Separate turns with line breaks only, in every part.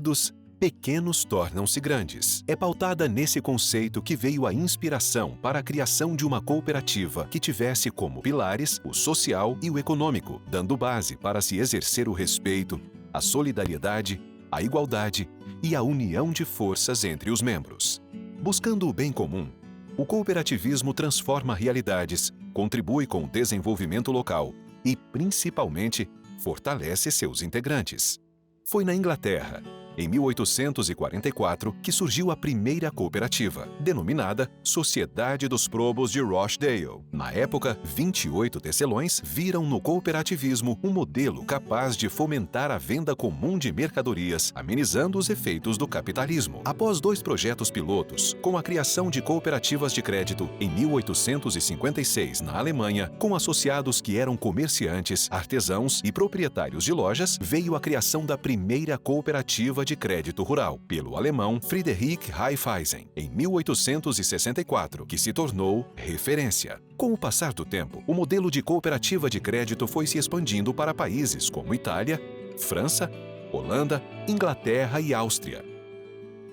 unidos, pequenos tornam-se grandes. É pautada nesse conceito que veio a inspiração para a criação de uma cooperativa que tivesse como pilares o social e o econômico, dando base para se exercer o respeito, a solidariedade, a igualdade e a união de forças entre os membros. Buscando o bem comum, o cooperativismo transforma realidades, contribui com o desenvolvimento local e, principalmente, fortalece seus integrantes. Foi na Inglaterra, em 1844, que surgiu a primeira cooperativa, denominada Sociedade dos Probos de Rochdale. Na época, 28 tecelões viram no cooperativismo um modelo capaz de fomentar a venda comum de mercadorias, amenizando os efeitos do capitalismo. Após 2 projetos pilotos, com a criação de cooperativas de crédito em 1856 na Alemanha, com associados que eram comerciantes, artesãos e proprietários de lojas, veio a criação da primeira cooperativa de crédito rural, pelo alemão Friedrich Raiffeisen, em 1864, que se tornou referência. Com o passar do tempo, o modelo de cooperativa de crédito foi se expandindo para países como Itália, França, Holanda, Inglaterra e Áustria.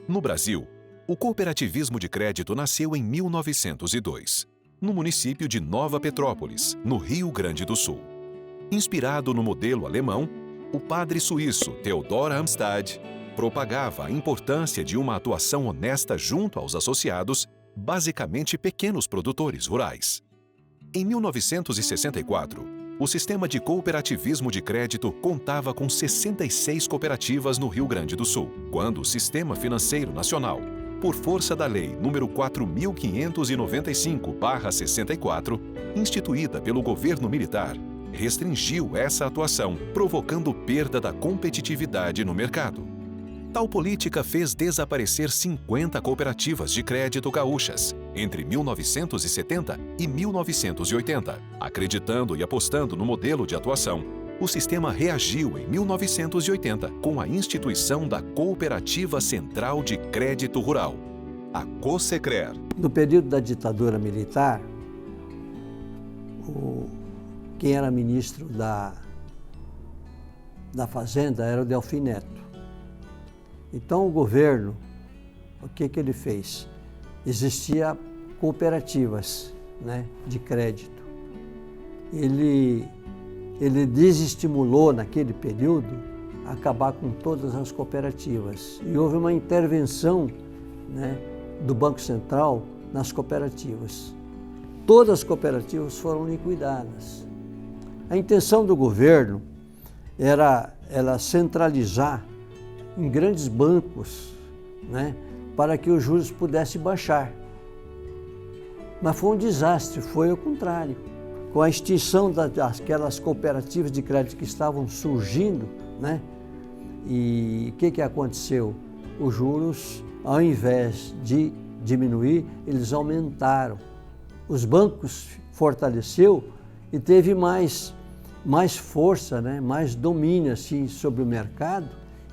No Brasil, o cooperativismo de crédito nasceu em 1902, no município de Nova Petrópolis, no Rio Grande do Sul. Inspirado no modelo alemão, o padre suíço Theodor Amstad propagava a importância de uma atuação honesta junto aos associados, basicamente pequenos produtores rurais. Em 1964, o sistema de cooperativismo de crédito contava com 66 cooperativas no Rio Grande do Sul, quando o Sistema Financeiro Nacional, por força da Lei nº 4.595/64, instituída pelo governo militar, restringiu essa atuação, provocando perda da competitividade no mercado. Tal política fez desaparecer 50 cooperativas de crédito gaúchas entre 1970 e 1980. Acreditando e apostando no modelo de atuação, o sistema reagiu em 1980 com a instituição da Cooperativa Central de Crédito Rural, a COSECRER.
No período da ditadura militar, quem era ministro da Fazenda era o Delfim Neto. Então o governo, o que ele fez? Existia cooperativas, né, de crédito. Ele desestimulou naquele período acabar com todas as cooperativas. E houve uma intervenção, né, do Banco Central nas cooperativas. Todas as cooperativas foram liquidadas. A intenção do governo era centralizar em grandes bancos, né, para que os juros pudessem baixar. Mas foi um desastre, foi o contrário. Com a extinção daquelas cooperativas de crédito que estavam surgindo, né, e o que aconteceu? Os juros, ao invés de diminuir, eles aumentaram. Os bancos fortaleceu e teve mais força, né, mais domínio assim, sobre o mercado.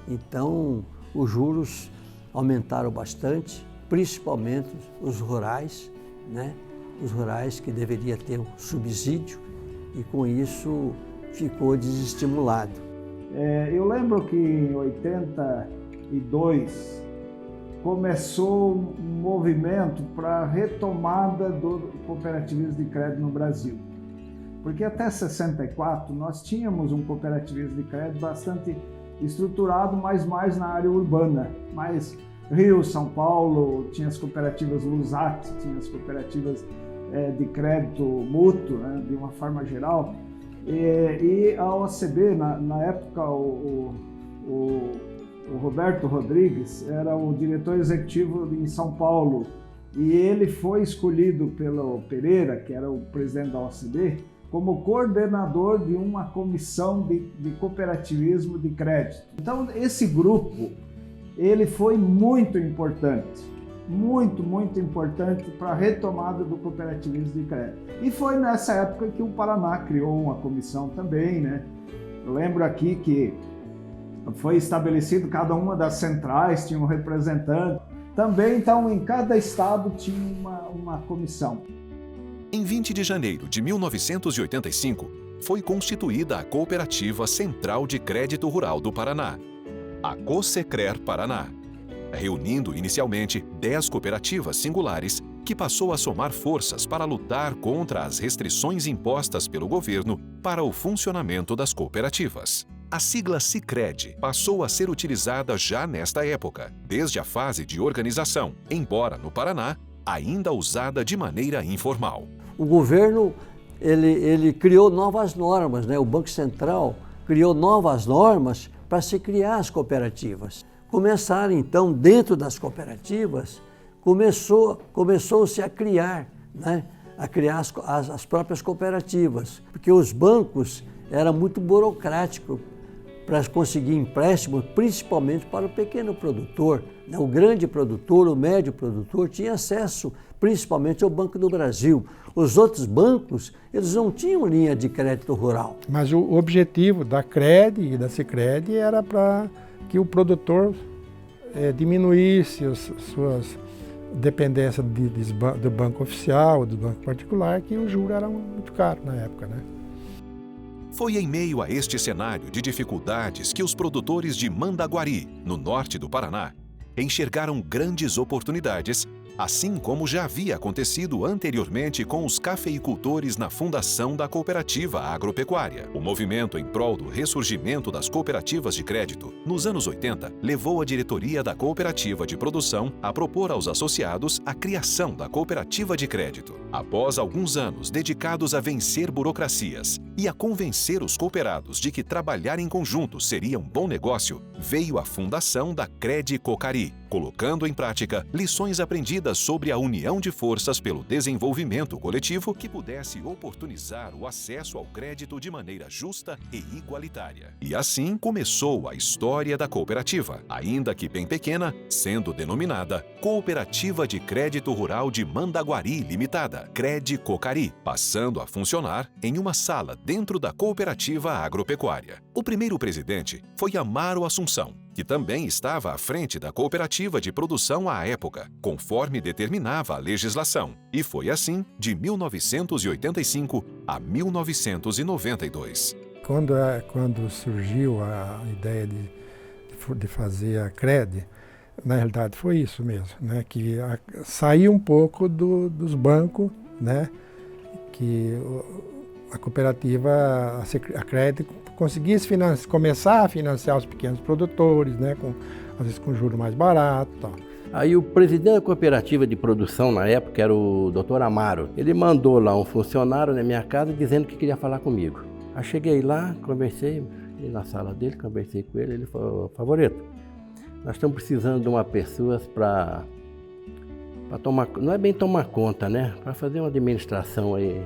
Então, os juros aumentaram bastante, principalmente os rurais, né? Os rurais que deveria ter um subsídio e com isso ficou desestimulado.
Eu lembro que em 82 começou um movimento para a retomada do cooperativismo de crédito no Brasil. Porque até 64 nós tínhamos um cooperativismo de crédito bastante estruturado, mas mais na área urbana, mais Rio, São Paulo, tinha as cooperativas Lusat, tinha as cooperativas de crédito mútuo, né, de uma forma geral, e a OCB, na época, o Roberto Rodrigues era o diretor executivo em São Paulo, e ele foi escolhido pelo Pereira, que era o presidente da OCB, como coordenador de uma comissão de cooperativismo de crédito. Então, esse grupo, ele foi muito importante para a retomada do cooperativismo de crédito. E foi nessa época que o Paraná criou uma comissão também, né? Eu lembro aqui que foi estabelecido, cada uma das centrais tinha um representante. Também, então, em cada estado tinha uma comissão.
Em 20 de janeiro de 1985, foi constituída a Cooperativa Central de Crédito Rural do Paraná. a Cosecrer Paraná, reunindo inicialmente 10 cooperativas singulares que passou a somar forças para lutar contra as restrições impostas pelo governo para o funcionamento das cooperativas. A sigla Sicredi passou a ser utilizada já nesta época, desde a fase de organização, embora no Paraná ainda usada de maneira informal.
O governo ele criou novas normas, né? O Banco Central criou novas normas para se criar as cooperativas. Começaram então, dentro das cooperativas, começou-se a criar, né? A criar as próprias cooperativas, porque os bancos eram muito burocráticos para conseguir empréstimo, principalmente para o pequeno produtor, né? O grande produtor, o médio produtor tinha acesso principalmente ao Banco do Brasil. Os outros bancos, eles não tinham linha de crédito rural.
Mas o objetivo da Credi e da Sicredi era para que o produtor diminuísse as suas dependências do banco oficial, do banco particular, que o juro era muito caro na época, né?
Foi em meio a este cenário de dificuldades que os produtores de Mandaguari, no norte do Paraná, enxergaram grandes oportunidades, assim como já havia acontecido anteriormente com os cafeicultores na fundação da cooperativa agropecuária. O movimento em prol do ressurgimento das cooperativas de crédito, nos anos 80, levou a diretoria da cooperativa de produção a propor aos associados a criação da cooperativa de crédito. Após alguns anos dedicados a vencer burocracias e a convencer os cooperados de que trabalhar em conjunto seria um bom negócio, veio a fundação da Credi Cocari, colocando em prática lições aprendidas sobre a união de forças pelo desenvolvimento coletivo que pudesse oportunizar o acesso ao crédito de maneira justa e igualitária. E assim começou a história da cooperativa, ainda que bem pequena, sendo denominada Cooperativa de Crédito Rural de Mandaguari Limitada, Credi Cocari, passando a funcionar em uma sala dentro da cooperativa agropecuária. O primeiro presidente foi Amaro Assunção, que também estava à frente da cooperativa de produção à época, conforme determinava a legislação, e foi assim de 1985 a 1992.
Quando surgiu a ideia de fazer a Credi, na realidade foi isso mesmo, né? Que sair um pouco dos bancos, né? Que a cooperativa, a Credi, conseguisse começar a financiar os pequenos produtores, né? Às vezes com juros mais baratos e tal.
Aí o presidente da cooperativa de produção na época era o Dr. Amaro. Ele mandou lá um funcionário na minha casa dizendo que queria falar comigo. Aí cheguei lá, conversei na sala dele, conversei com ele, ele falou: Favorito, nós estamos precisando de uma pessoa para tomar, não é bem tomar conta, né? Para fazer uma administração aí,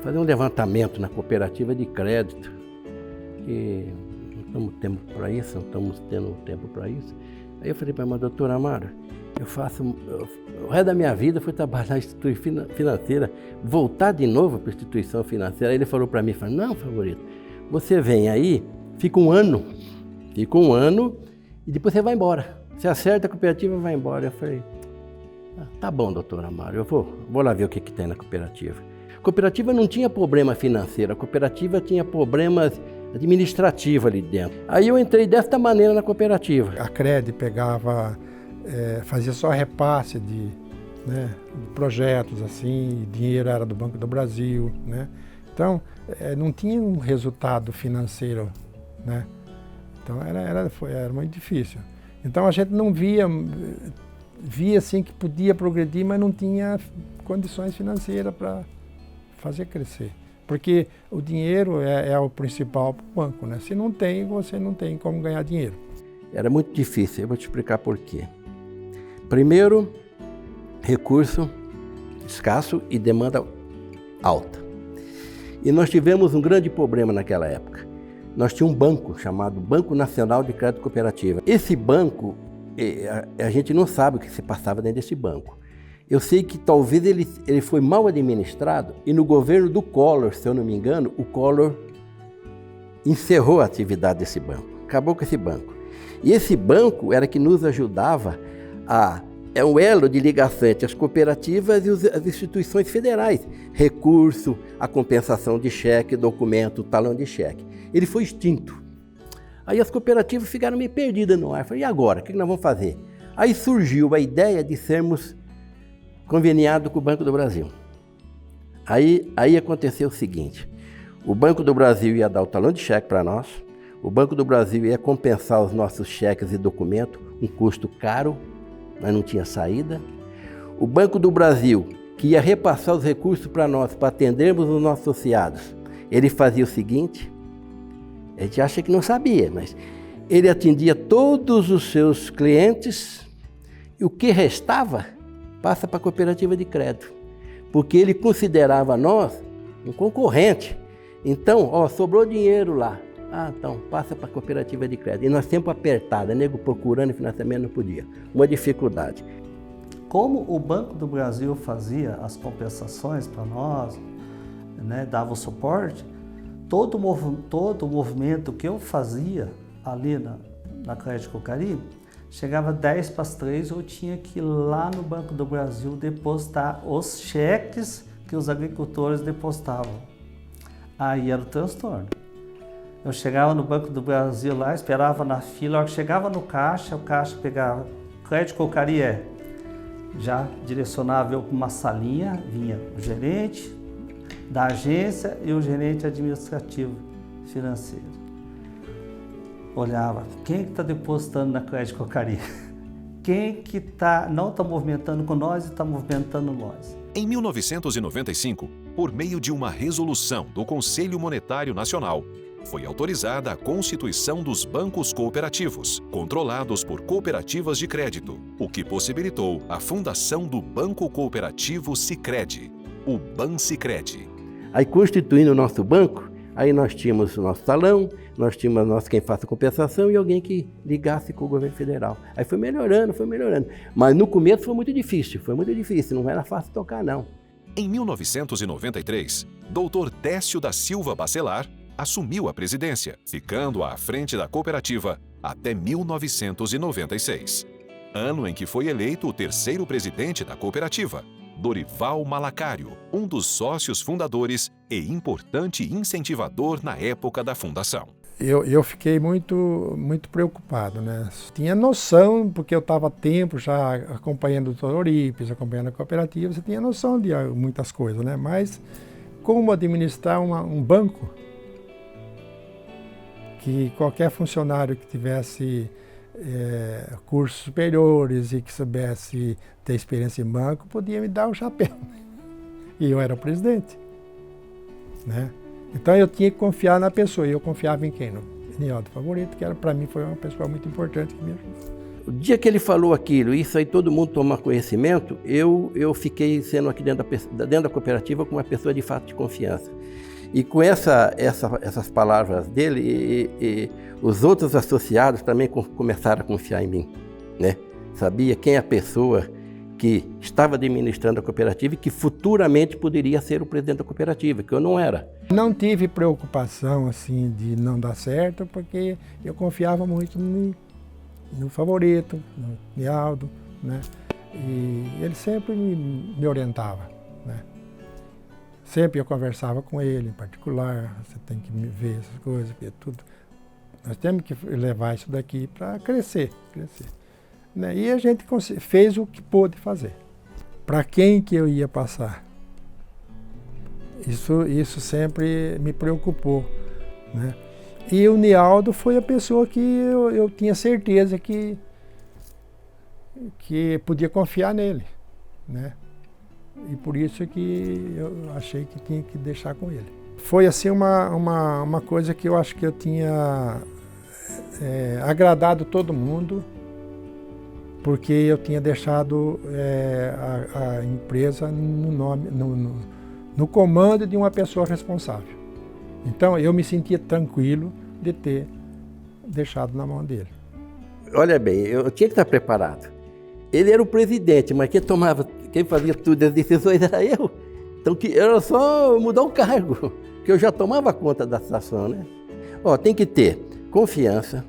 fazer um levantamento na cooperativa de crédito, que não estamos tendo para isso, não estamos tendo tempo para isso. Aí eu falei para ele: doutor Amaro, o resto da minha vida foi trabalhar na instituição financeira, voltar de novo para a instituição financeira. Aí ele falou para mim, não, Favorito, você vem aí, fica um ano e depois você vai embora. Você acerta a cooperativa e vai embora. Eu falei: tá bom, doutor Amaro, eu vou lá ver o que tem na cooperativa. A cooperativa não tinha problema financeiro, a cooperativa tinha problemas administrativos ali dentro. Aí eu entrei desta maneira na cooperativa.
A Credi pegava, fazia só repasse de projetos, assim, dinheiro era do Banco do Brasil, né? Então, não tinha um resultado financeiro, né? Então era muito difícil. Então a gente não via assim que podia progredir, mas não tinha condições financeiras para fazer crescer. Porque o dinheiro é o principal para o banco, né? Se não tem, você não tem como ganhar dinheiro.
Era muito difícil, eu vou te explicar por quê. Primeiro, recurso escasso e demanda alta. E nós tivemos um grande problema naquela época. Nós tínhamos um banco chamado Banco Nacional de Crédito Cooperativa. Esse banco, a gente não sabe o que se passava dentro desse banco. Eu sei que talvez ele foi mal administrado e no governo do Collor, se eu não me engano, o Collor encerrou a atividade desse banco, acabou com esse banco. E esse banco era que nos ajudava é um elo de ligação entre as cooperativas e as instituições federais. Recurso, a compensação de cheque, documento, talão de cheque. Ele foi extinto. Aí as cooperativas ficaram meio perdidas no ar. Falei, e agora? O que nós vamos fazer? Aí surgiu a ideia de sermos conveniados com o Banco do Brasil. Aí aconteceu o seguinte, o Banco do Brasil ia dar o talão de cheque para nós, o Banco do Brasil ia compensar os nossos cheques e documentos, um custo caro, mas não tinha saída. O Banco do Brasil, que ia repassar os recursos para nós, para atendermos os nossos associados, ele fazia o seguinte, a gente acha que não sabia, mas ele atendia todos os seus clientes e o que restava passa para a cooperativa de crédito, porque ele considerava nós um concorrente. Então, sobrou dinheiro lá. Então, passa para a cooperativa de crédito. E nós sempre apertada, nego procurando financiamento não podia. Uma dificuldade.
Como o Banco do Brasil fazia as compensações para nós, né, dava o suporte, todo o movimento que eu fazia ali na Crédito Cocari, chegava 10 para as 3, eu tinha que ir lá no Banco do Brasil depositar os cheques que os agricultores depositavam. Aí era o transtorno. Eu chegava no Banco do Brasil lá, esperava na fila, a hora que chegava no caixa, o caixa pegava Crédito Cocari, já direcionava eu para uma salinha, vinha o gerente da agência e o gerente administrativo financeiro. Olhava, quem que está depositando na Crédito Cocari? Quem que não está movimentando com nós e está movimentando nós?
Em 1995, por meio de uma resolução do Conselho Monetário Nacional, foi autorizada a constituição dos bancos cooperativos, controlados por cooperativas de crédito, o que possibilitou a fundação do Banco Cooperativo Sicredi, o Bansicredi.
Aí, constituindo o nosso banco, aí nós tínhamos o nosso talão, nós tínhamos quem faça compensação e alguém que ligasse com o governo federal. Aí foi melhorando. Mas no começo foi muito difícil, não era fácil tocar não.
Em 1993, Dr. Décio da Silva Bacelar assumiu a presidência, ficando à frente da cooperativa até 1996. Ano em que foi eleito o terceiro presidente da cooperativa, Dorival Malacário, um dos sócios fundadores e importante incentivador na época da fundação.
Eu fiquei muito preocupado, né? Tinha noção, porque eu estava há tempo já acompanhando o Dr. Eurípides, acompanhando a cooperativa, você tinha noção de muitas coisas, né? Mas como administrar um banco que qualquer funcionário que tivesse cursos superiores e que soubesse ter experiência em banco podia me dar o chapéu. E eu era o presidente, né? Então eu tinha que confiar na pessoa, e eu confiava em quem? No Nialdo Favorito, que para mim foi uma pessoa muito importante que me ajudou.
O dia que ele falou aquilo, isso aí todo mundo toma conhecimento, eu fiquei sendo aqui dentro da cooperativa com uma pessoa de fato de confiança. E com essas palavras dele, e os outros associados também começaram a confiar em mim, né? Sabia quem é a pessoa que estava administrando a cooperativa e que futuramente poderia ser o presidente da cooperativa, que eu não era.
Não tive preocupação assim de não dar certo, porque eu confiava muito no Favorito, no Nialdo, né? E ele sempre me orientava, né? Sempre eu conversava com ele em particular, você tem que ver essas coisas, ver tudo. Nós temos que levar isso daqui para crescer. Né? E a gente fez o que pôde fazer. Para quem que eu ia passar? Isso sempre me preocupou, né? E o Nialdo foi a pessoa que eu tinha certeza que podia confiar nele, né? E por isso que eu achei que tinha que deixar com ele. Foi assim uma coisa que eu acho que eu tinha agradado todo mundo, porque eu tinha deixado a empresa no comando de uma pessoa responsável. Então eu me sentia tranquilo de ter deixado na mão dele.
Olha bem, eu tinha que estar preparado. Ele era o presidente, mas quem fazia tudo as decisões era eu. Então era só mudar o cargo, que eu já tomava conta da situação, né? Tem que ter confiança,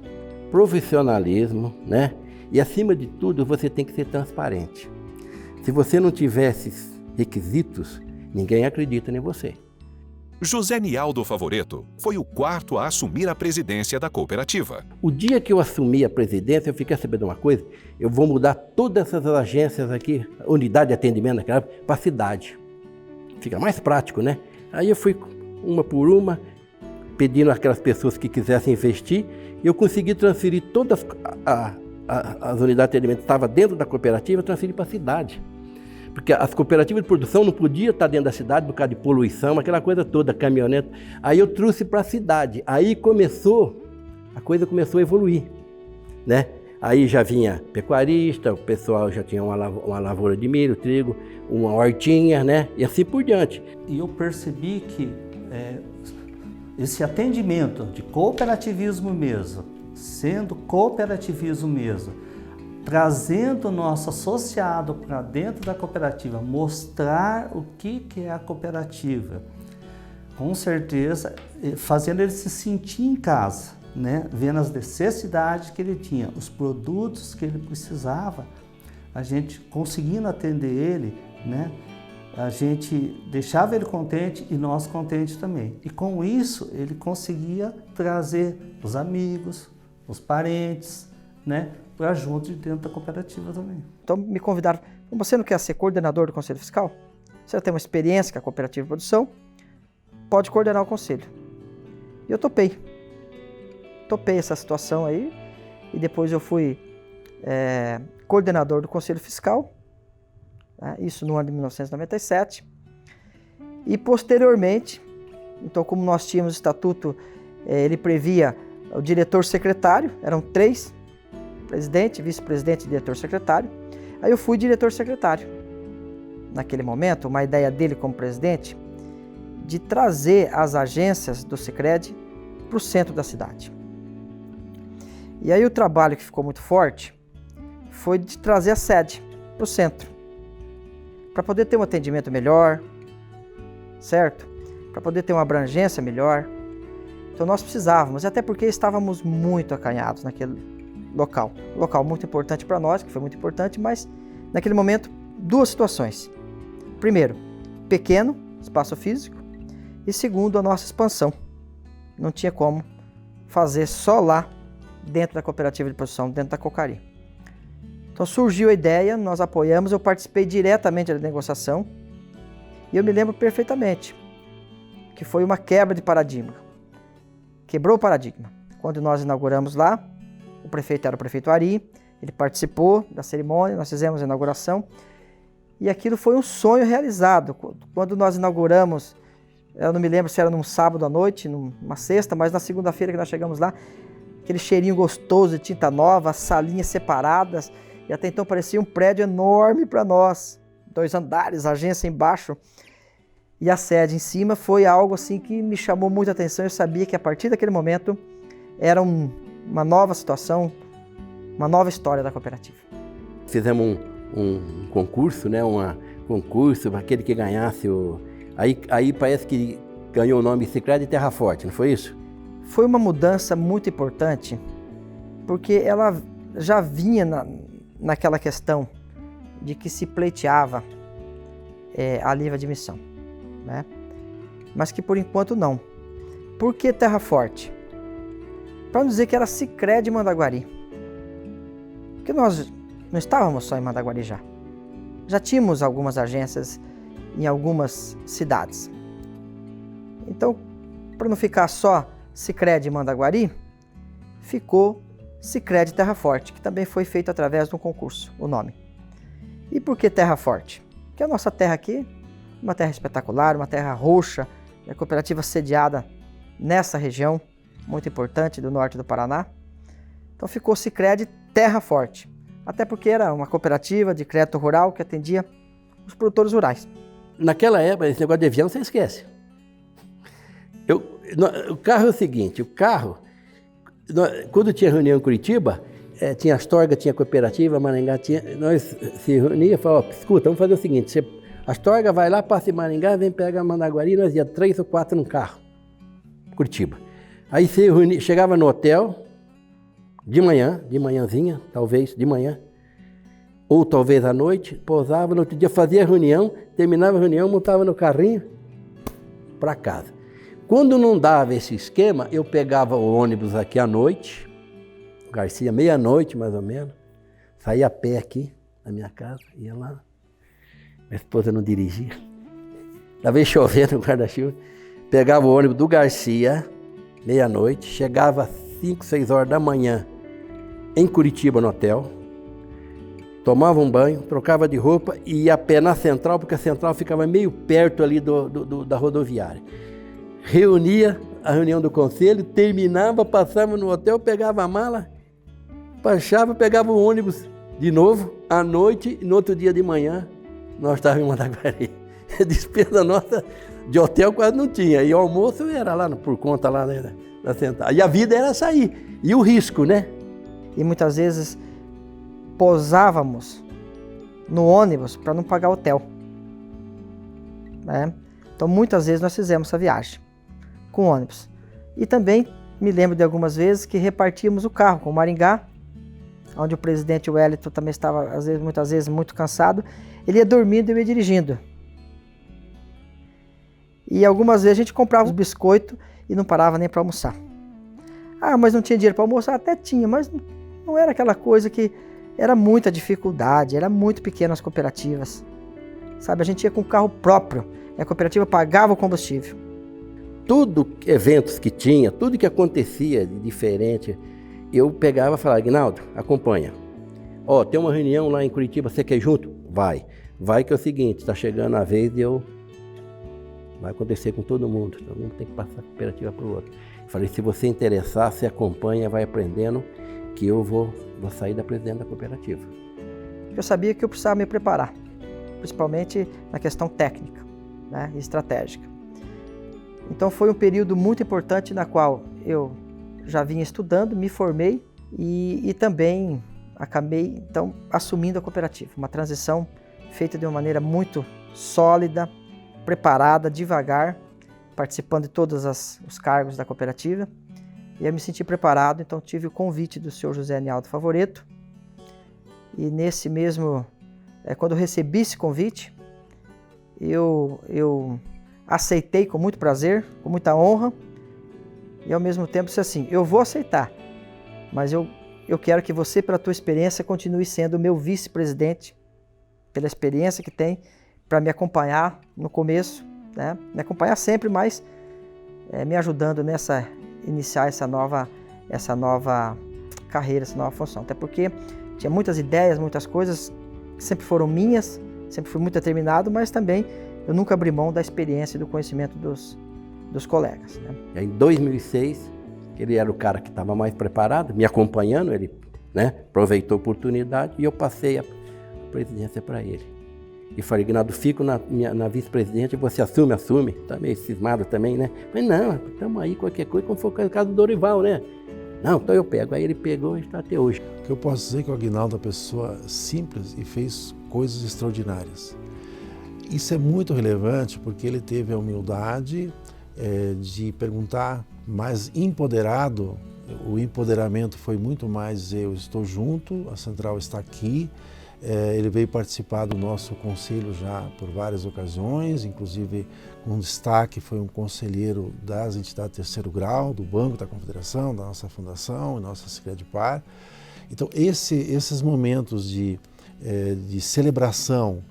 profissionalismo, né? E acima de tudo, você tem que ser transparente. Se você não tiver esses requisitos, ninguém acredita em você.
José Nialdo Favoreto foi o 4º a assumir a presidência da cooperativa.
O dia que eu assumi a presidência, eu fiquei sabendo de uma coisa, eu vou mudar todas essas agências aqui, unidade de atendimento naquela época, para a cidade. Fica mais prático, né? Aí eu fui uma por uma, pedindo aquelas pessoas que quisessem investir, e eu consegui transferir todas as unidades de atendimento que estavam dentro da cooperativa, transferir para a cidade. Porque as cooperativas de produção não podiam estar dentro da cidade por causa de poluição, aquela coisa toda, caminhonete. Aí eu trouxe para a cidade. Aí a coisa começou a evoluir, né? Aí já vinha pecuarista, o pessoal já tinha uma lavoura de milho, trigo, uma hortinha, né? E assim por diante.
E eu percebi que esse atendimento de cooperativismo mesmo, sendo cooperativismo mesmo, trazendo o nosso associado para dentro da cooperativa, mostrar o que é a cooperativa, com certeza, fazendo ele se sentir em casa, né? Vendo as necessidades que ele tinha, os produtos que ele precisava, a gente conseguindo atender ele, né? A gente deixava ele contente e nós contentes também. E com isso ele conseguia trazer os amigos, os parentes, né? Para junto de dentro da cooperativa também.
Então me convidaram, você não quer ser coordenador do Conselho Fiscal? Você já tem uma experiência com a cooperativa de produção, pode coordenar o conselho. E eu topei essa situação aí, e depois eu fui coordenador do Conselho Fiscal, né, isso no ano de 1997, e posteriormente, então como nós tínhamos o estatuto, ele previa o diretor-secretário, eram 3, presidente, vice-presidente e diretor-secretário. Aí eu fui diretor-secretário. Naquele momento, uma ideia dele como presidente, de trazer as agências do Sicredi para o centro da cidade. E aí o trabalho que ficou muito forte foi de trazer a sede para o centro, para poder ter um atendimento melhor, certo? Para poder ter uma abrangência melhor. Então nós precisávamos, até porque estávamos muito acanhados naquele local muito importante para nós, que foi muito importante, mas naquele momento, 2 situações. Primeiro, pequeno espaço físico, e segundo, a nossa expansão. Não tinha como fazer só lá, dentro da cooperativa de produção, dentro da Cocari. Então surgiu a ideia, nós apoiamos, eu participei diretamente da negociação, e eu me lembro perfeitamente que foi uma quebra de paradigma. Quebrou o paradigma. Quando nós inauguramos lá, o prefeito era o prefeito Ari, ele participou da cerimônia, nós fizemos a inauguração e aquilo foi um sonho realizado. Quando nós inauguramos, eu não me lembro se era num sábado à noite, numa sexta, mas na segunda-feira que nós chegamos lá, aquele cheirinho gostoso de tinta nova, as salinhas separadas, e até então parecia um prédio enorme para nós, 2 andares, agência embaixo e a sede em cima, foi algo assim que me chamou muita atenção. Eu sabia que a partir daquele momento era uma nova situação, uma nova história da cooperativa.
Fizemos um concurso, né? Concurso para aquele que ganhasse Aí parece que ganhou o nome Sicredi Terra Forte, não foi isso?
Foi uma mudança muito importante, porque ela já vinha naquela questão de que se pleiteava a livre admissão, né? Mas que por enquanto não. Por que Terra Forte? Para não dizer que era Sicredi Mandaguari. Porque nós não estávamos só em Mandaguari já. Já tínhamos algumas agências em algumas cidades. Então, para não ficar só Sicredi Mandaguari, ficou Sicredi Terra Forte, que também foi feito através de um concurso, o nome. E por que Terra Forte? Porque a nossa terra aqui, uma terra espetacular, uma terra roxa, a cooperativa sediada nessa região, muito importante, do norte do Paraná. Então ficou Sicredi Terra Forte, até porque era uma cooperativa de crédito rural que atendia os produtores rurais.
Naquela época, esse negócio de avião, você esquece. O carro é o seguinte, quando tinha reunião em Curitiba, tinha Astorga, tinha cooperativa, Maringá, nós se reuníamos e falávamos, escuta, vamos fazer o seguinte, Astorga vai lá, passa em Maringá, vem pegar Mandaguari, nós ia 3 ou 4 num carro, Curitiba. Aí chegava no hotel, de manhãzinha, talvez, de manhã, ou talvez à noite, pousava, no outro dia fazia a reunião, terminava a reunião, montava no carrinho, para casa. Quando não dava esse esquema, eu pegava o ônibus aqui à noite, Garcia, meia-noite mais ou menos, saía a pé aqui na minha casa, ia lá. Minha esposa não dirigia. Estava chovendo no guarda-chuva. Pegava o ônibus do Garcia, meia-noite, chegava às 5, 6 horas da manhã em Curitiba, no hotel. Tomava um banho, trocava de roupa e ia a pé na central, porque a central ficava meio perto ali da rodoviária. Reunia a reunião do conselho, terminava, passava no hotel, pegava a mala, baixava, pegava o ônibus de novo, à noite, e no outro dia de manhã, nós estávamos em Mandaguari. A despesa nossa de hotel quase não tinha, e o almoço era lá por conta lá, né, da central. E a vida era sair, e o risco, né?
E muitas vezes posávamos no ônibus para não pagar hotel, né? Então muitas vezes nós fizemos essa viagem com ônibus. E também me lembro de algumas vezes que repartíamos o carro com o Maringá, onde o presidente Wellington também estava muitas vezes muito cansado. Ele ia dormindo e eu ia dirigindo. E algumas vezes a gente comprava os biscoitos e não parava nem para almoçar. Ah, mas não tinha dinheiro para almoçar? Até tinha, mas não era aquela coisa que era muita dificuldade, era muito pequenas cooperativas. Sabe, a gente ia com o carro próprio e a cooperativa pagava o combustível.
Tudo, eventos que tinha, tudo que acontecia de diferente, eu pegava e falava, Aguinaldo, acompanha. Ó, tem uma reunião lá em Curitiba, você quer ir junto? Vai. Vai que é o seguinte, está chegando a vez de eu... Vai acontecer com todo mundo tem que passar a cooperativa para o outro. Falei, se você interessar, você acompanha, vai aprendendo, que eu vou sair da presidente da cooperativa.
Eu sabia que eu precisava me preparar, principalmente na questão técnica, né, e estratégica. Então foi um período muito importante na qual eu já vinha estudando, me formei e também acabei então assumindo a cooperativa. Uma transição feita de uma maneira muito sólida, preparada, devagar, participando de todos os cargos da cooperativa. E eu me senti preparado, então tive o convite do senhor José Anialdo Favoreto. E nesse mesmo, quando eu recebi esse convite, eu aceitei com muito prazer, com muita honra, e ao mesmo tempo disse assim, eu vou aceitar, mas eu quero que você, pela tua experiência, continue sendo o meu vice-presidente, pela experiência que tem, para me acompanhar no começo, né? Me acompanhar sempre, mas me ajudando nessa iniciar essa nova carreira, essa nova função. Até porque tinha muitas ideias, muitas coisas que sempre foram minhas, sempre fui muito determinado, mas também eu nunca abri mão da experiência e do conhecimento dos colegas, né?
Em 2006, ele era o cara que estava mais preparado, me acompanhando, ele, né, aproveitou a oportunidade e eu passei a presidência para ele. E falei, Aguinaldo, fico na vice-presidente, você assume, tá meio cismado também, né? Mas não, estamos aí, qualquer coisa, como foi o caso do Dorival, né? Não, então eu pego. Aí ele pegou e está até hoje.
O que eu posso dizer é que o Aguinaldo é uma pessoa simples e fez coisas extraordinárias. Isso é muito relevante porque ele teve a humildade de perguntar, mais empoderado. O empoderamento foi muito mais eu estou junto, a central está aqui. Ele veio participar do nosso conselho já por várias ocasiões, inclusive com destaque foi um conselheiro das entidades de terceiro grau, do Banco da Confederação, da nossa fundação, nossa Sicredi-Par. Então esses momentos de celebração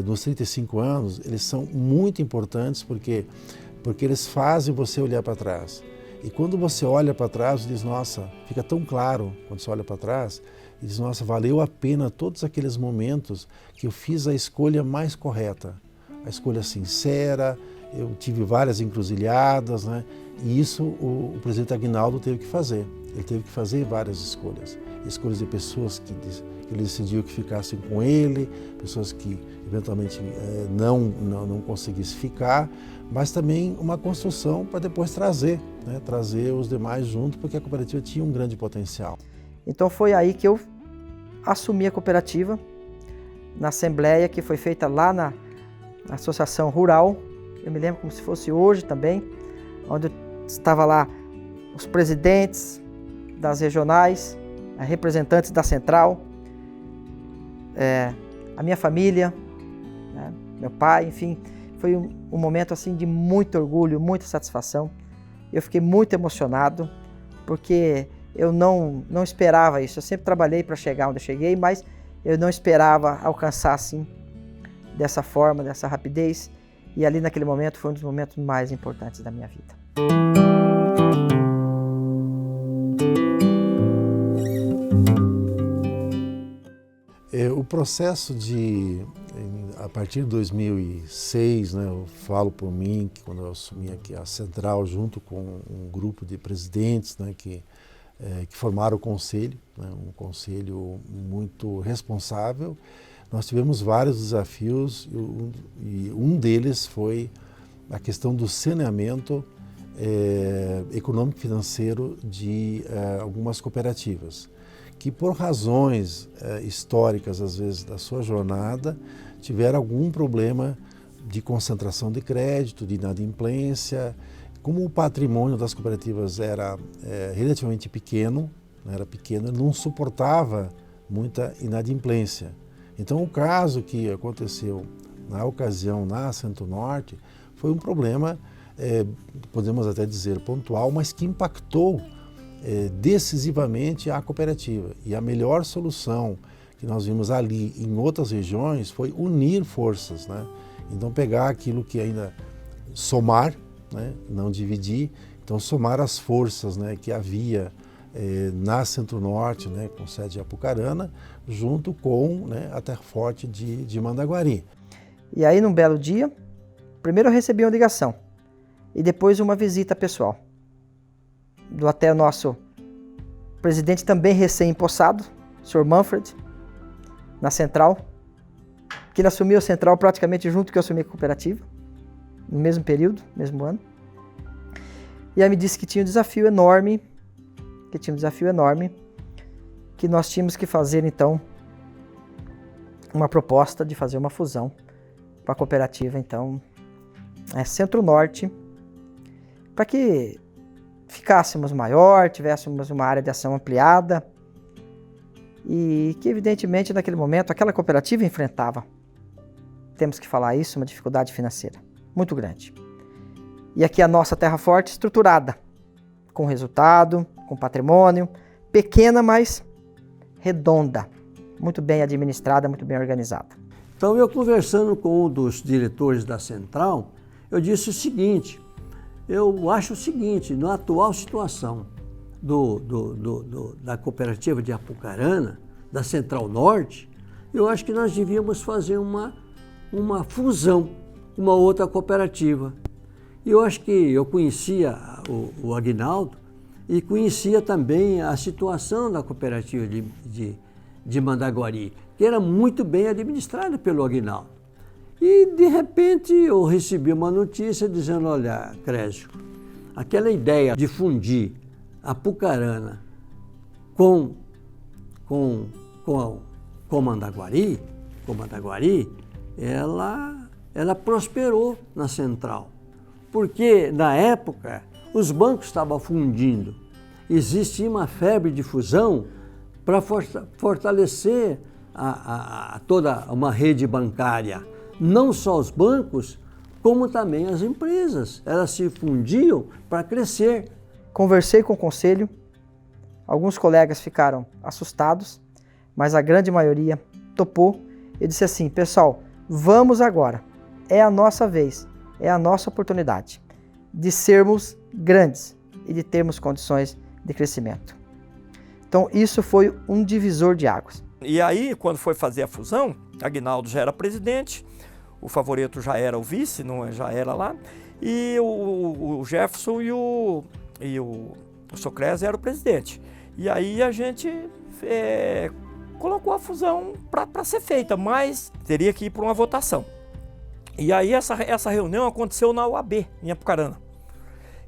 dos 35 anos, eles são muito importantes porque eles fazem você olhar para trás. E quando você olha para trás, diz, nossa, fica tão claro quando você olha para trás, e diz, nossa, valeu a pena todos aqueles momentos que eu fiz a escolha mais correta, a escolha sincera, eu tive várias encruzilhadas, né? E isso o presidente Aguinaldo teve que fazer. Ele teve que fazer várias escolhas. Escolhas de pessoas que ele decidiu que ficassem com ele, pessoas que eventualmente não conseguissem ficar, mas também uma construção para depois trazer os demais junto, porque a cooperativa tinha um grande potencial.
Então foi aí que eu assumi a cooperativa, na assembleia que foi feita lá na Associação Rural. Eu me lembro como se fosse hoje também, onde estava lá os presidentes das regionais, representantes da central, a minha família, né, meu pai, enfim. Foi um momento assim de muito orgulho, muita satisfação. Eu fiquei muito emocionado, porque eu não esperava isso. Eu sempre trabalhei para chegar onde eu cheguei, mas eu não esperava alcançar assim, dessa forma, dessa rapidez. E ali naquele momento foi um dos momentos mais importantes da minha vida.
O processo a partir de 2006, né, eu falo por mim, que quando eu assumi aqui a Central, junto com um grupo de presidentes, né, que formaram o conselho, né, um conselho muito responsável. Nós tivemos vários desafios e um deles foi a questão do saneamento econômico e financeiro de algumas cooperativas, que por razões históricas, às vezes, da sua jornada, tiveram algum problema de concentração de crédito, de inadimplência. Como o patrimônio das cooperativas era relativamente pequeno, não suportava muita inadimplência. Então, o caso que aconteceu na ocasião na Centro-Norte foi um problema, podemos até dizer pontual, mas que impactou decisivamente a cooperativa. E a melhor solução que nós vimos ali em outras regiões foi unir forças, né? Então, pegar aquilo que ainda somar, né? Não dividir, então somar as forças, né, que havia na Centro-Norte, né, com sede em Apucarana, junto com, né, a Terra Forte de Mandaguari.
E aí, num belo dia, primeiro eu recebi uma ligação e depois uma visita pessoal do até nosso presidente, também recém-empossado, o Sr. Manfred, na Central, que ele assumiu a Central praticamente junto que eu assumi a cooperativa, no mesmo período, mesmo ano. E aí me disse que tinha um desafio enorme, que nós tínhamos que fazer, então, uma proposta de fazer uma fusão com a cooperativa, então, Centro-Norte, para que ficássemos maior, tivéssemos uma área de ação ampliada e que, evidentemente, naquele momento, aquela cooperativa enfrentava, temos que falar isso, uma dificuldade financeira muito grande. E aqui a nossa Terra Forte estruturada, com resultado, com patrimônio, pequena, mas redonda, muito bem administrada, muito bem organizada.
Então, eu conversando com um dos diretores da Central, eu disse o seguinte: eu acho o seguinte, na atual situação da cooperativa de Apucarana, da Central Norte, eu acho que nós devíamos fazer uma fusão com uma outra cooperativa. E eu acho que eu conhecia o Aguinaldo e conhecia também a situação da cooperativa de Mandaguari, que era muito bem administrada pelo Aguinaldo. E, de repente, eu recebi uma notícia dizendo: olha, Crésio, aquela ideia de fundir Apucarana com Mandaguari, ela prosperou na Central. Porque, na época, os bancos estavam fundindo. Existia uma febre de fusão para fortalecer toda uma rede bancária. Não só os bancos, como também as empresas. Elas se fundiam para crescer.
Conversei com o conselho, alguns colegas ficaram assustados, mas a grande maioria topou. Eu disse assim: pessoal, vamos agora, é a nossa vez, é a nossa oportunidade de sermos grandes e de termos condições de crescimento. Então isso foi um divisor de águas.
E aí, quando foi fazer a fusão, Aguinaldo já era presidente, o Favoreto já era o vice, já era lá, e o Jefferson e o Socrés eram o presidente. E aí a gente colocou a fusão para ser feita, mas teria que ir para uma votação. E aí essa reunião aconteceu na UAB, em Apucarana.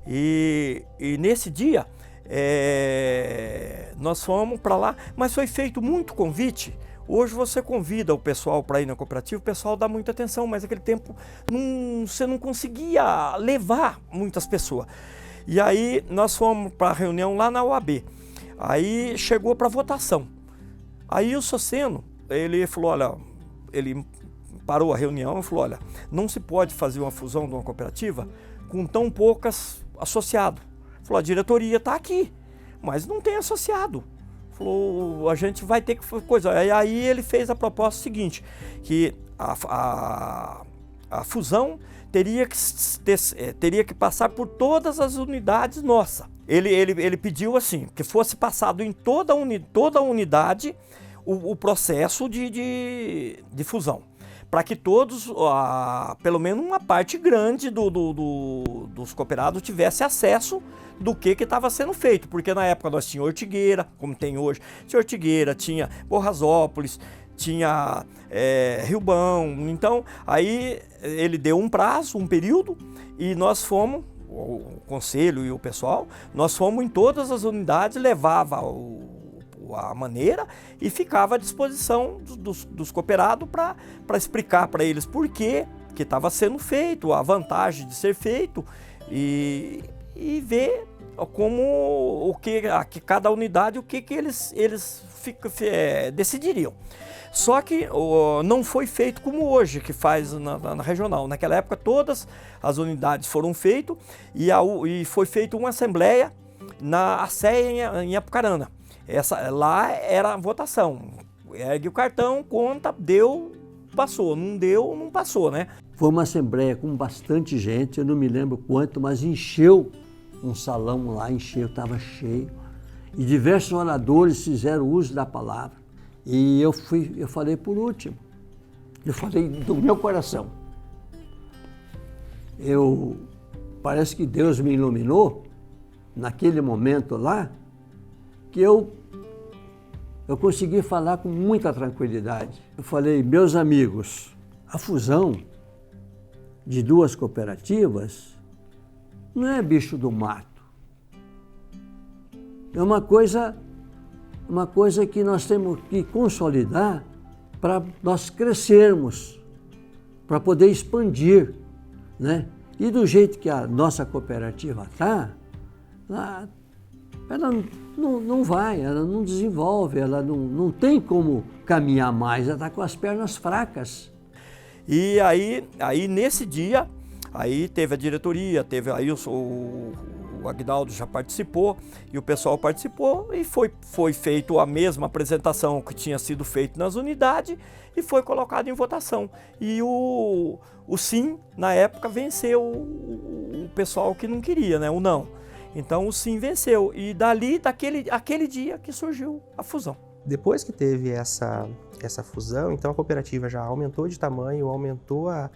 E nesse dia nós fomos para lá, mas foi feito muito convite. Hoje você convida o pessoal para ir na cooperativa, o pessoal dá muita atenção, mas naquele tempo você não conseguia levar muitas pessoas. E aí nós fomos para a reunião lá na UAB. Aí chegou para votação. Aí o Soceno, ele falou: olha, ele parou a reunião e falou, olha, não se pode fazer uma fusão de uma cooperativa com tão poucas associados. Falou, a diretoria está aqui, mas não tem associado. Falou, a gente vai ter que fazer coisa. Aí ele fez a proposta seguinte, que a fusão teria que passar por todas as unidades nossas. Ele pediu assim, que fosse passado em toda a unidade o processo de fusão, para que todos, pelo menos uma parte grande dos cooperados tivesse acesso do que estava sendo feito, porque na época nós tínhamos Ortigueira, como tem hoje, tinha Ortigueira, tinha Borrasópolis, tinha Riobão. Então aí ele deu um prazo, um período, e nós fomos, o conselho e o pessoal, nós fomos em todas as unidades, levava a maneira e ficava à disposição dos cooperados para explicar para eles por que estava sendo feito, a vantagem de ser feito e ver como cada unidade, o que eles decidiriam. Só que não foi feito como hoje, que faz na regional. Naquela época todas as unidades foram feitas e foi feita uma assembleia na Assea em Apucarana. Lá era a votação. Ergue o cartão, conta, deu, passou. Não deu, não passou, né?
Foi uma assembleia com bastante gente, eu não me lembro quanto, mas encheu um salão lá, estava cheio. E diversos oradores fizeram uso da palavra. E eu falei por último, eu falei do meu coração. Parece que Deus me iluminou, naquele momento lá, que eu consegui falar com muita tranquilidade. Eu falei, meus amigos, a fusão de duas cooperativas não é bicho do mato. É uma coisa que nós temos que consolidar para nós crescermos, para poder expandir, né? E do jeito que a nossa cooperativa está, ela não vai, ela não desenvolve, ela não tem como caminhar mais, ela está com as pernas fracas.
E aí nesse dia, aí teve a diretoria, teve aí o Aguinaldo já participou e o pessoal participou e foi feita a mesma apresentação que tinha sido feita nas unidades e foi colocado em votação. E o sim, na época, venceu o pessoal que não queria, né? O não. Então o sim venceu e aquele dia que surgiu a fusão.
Depois que teve essa fusão, então a cooperativa já aumentou de tamanho, aumentou a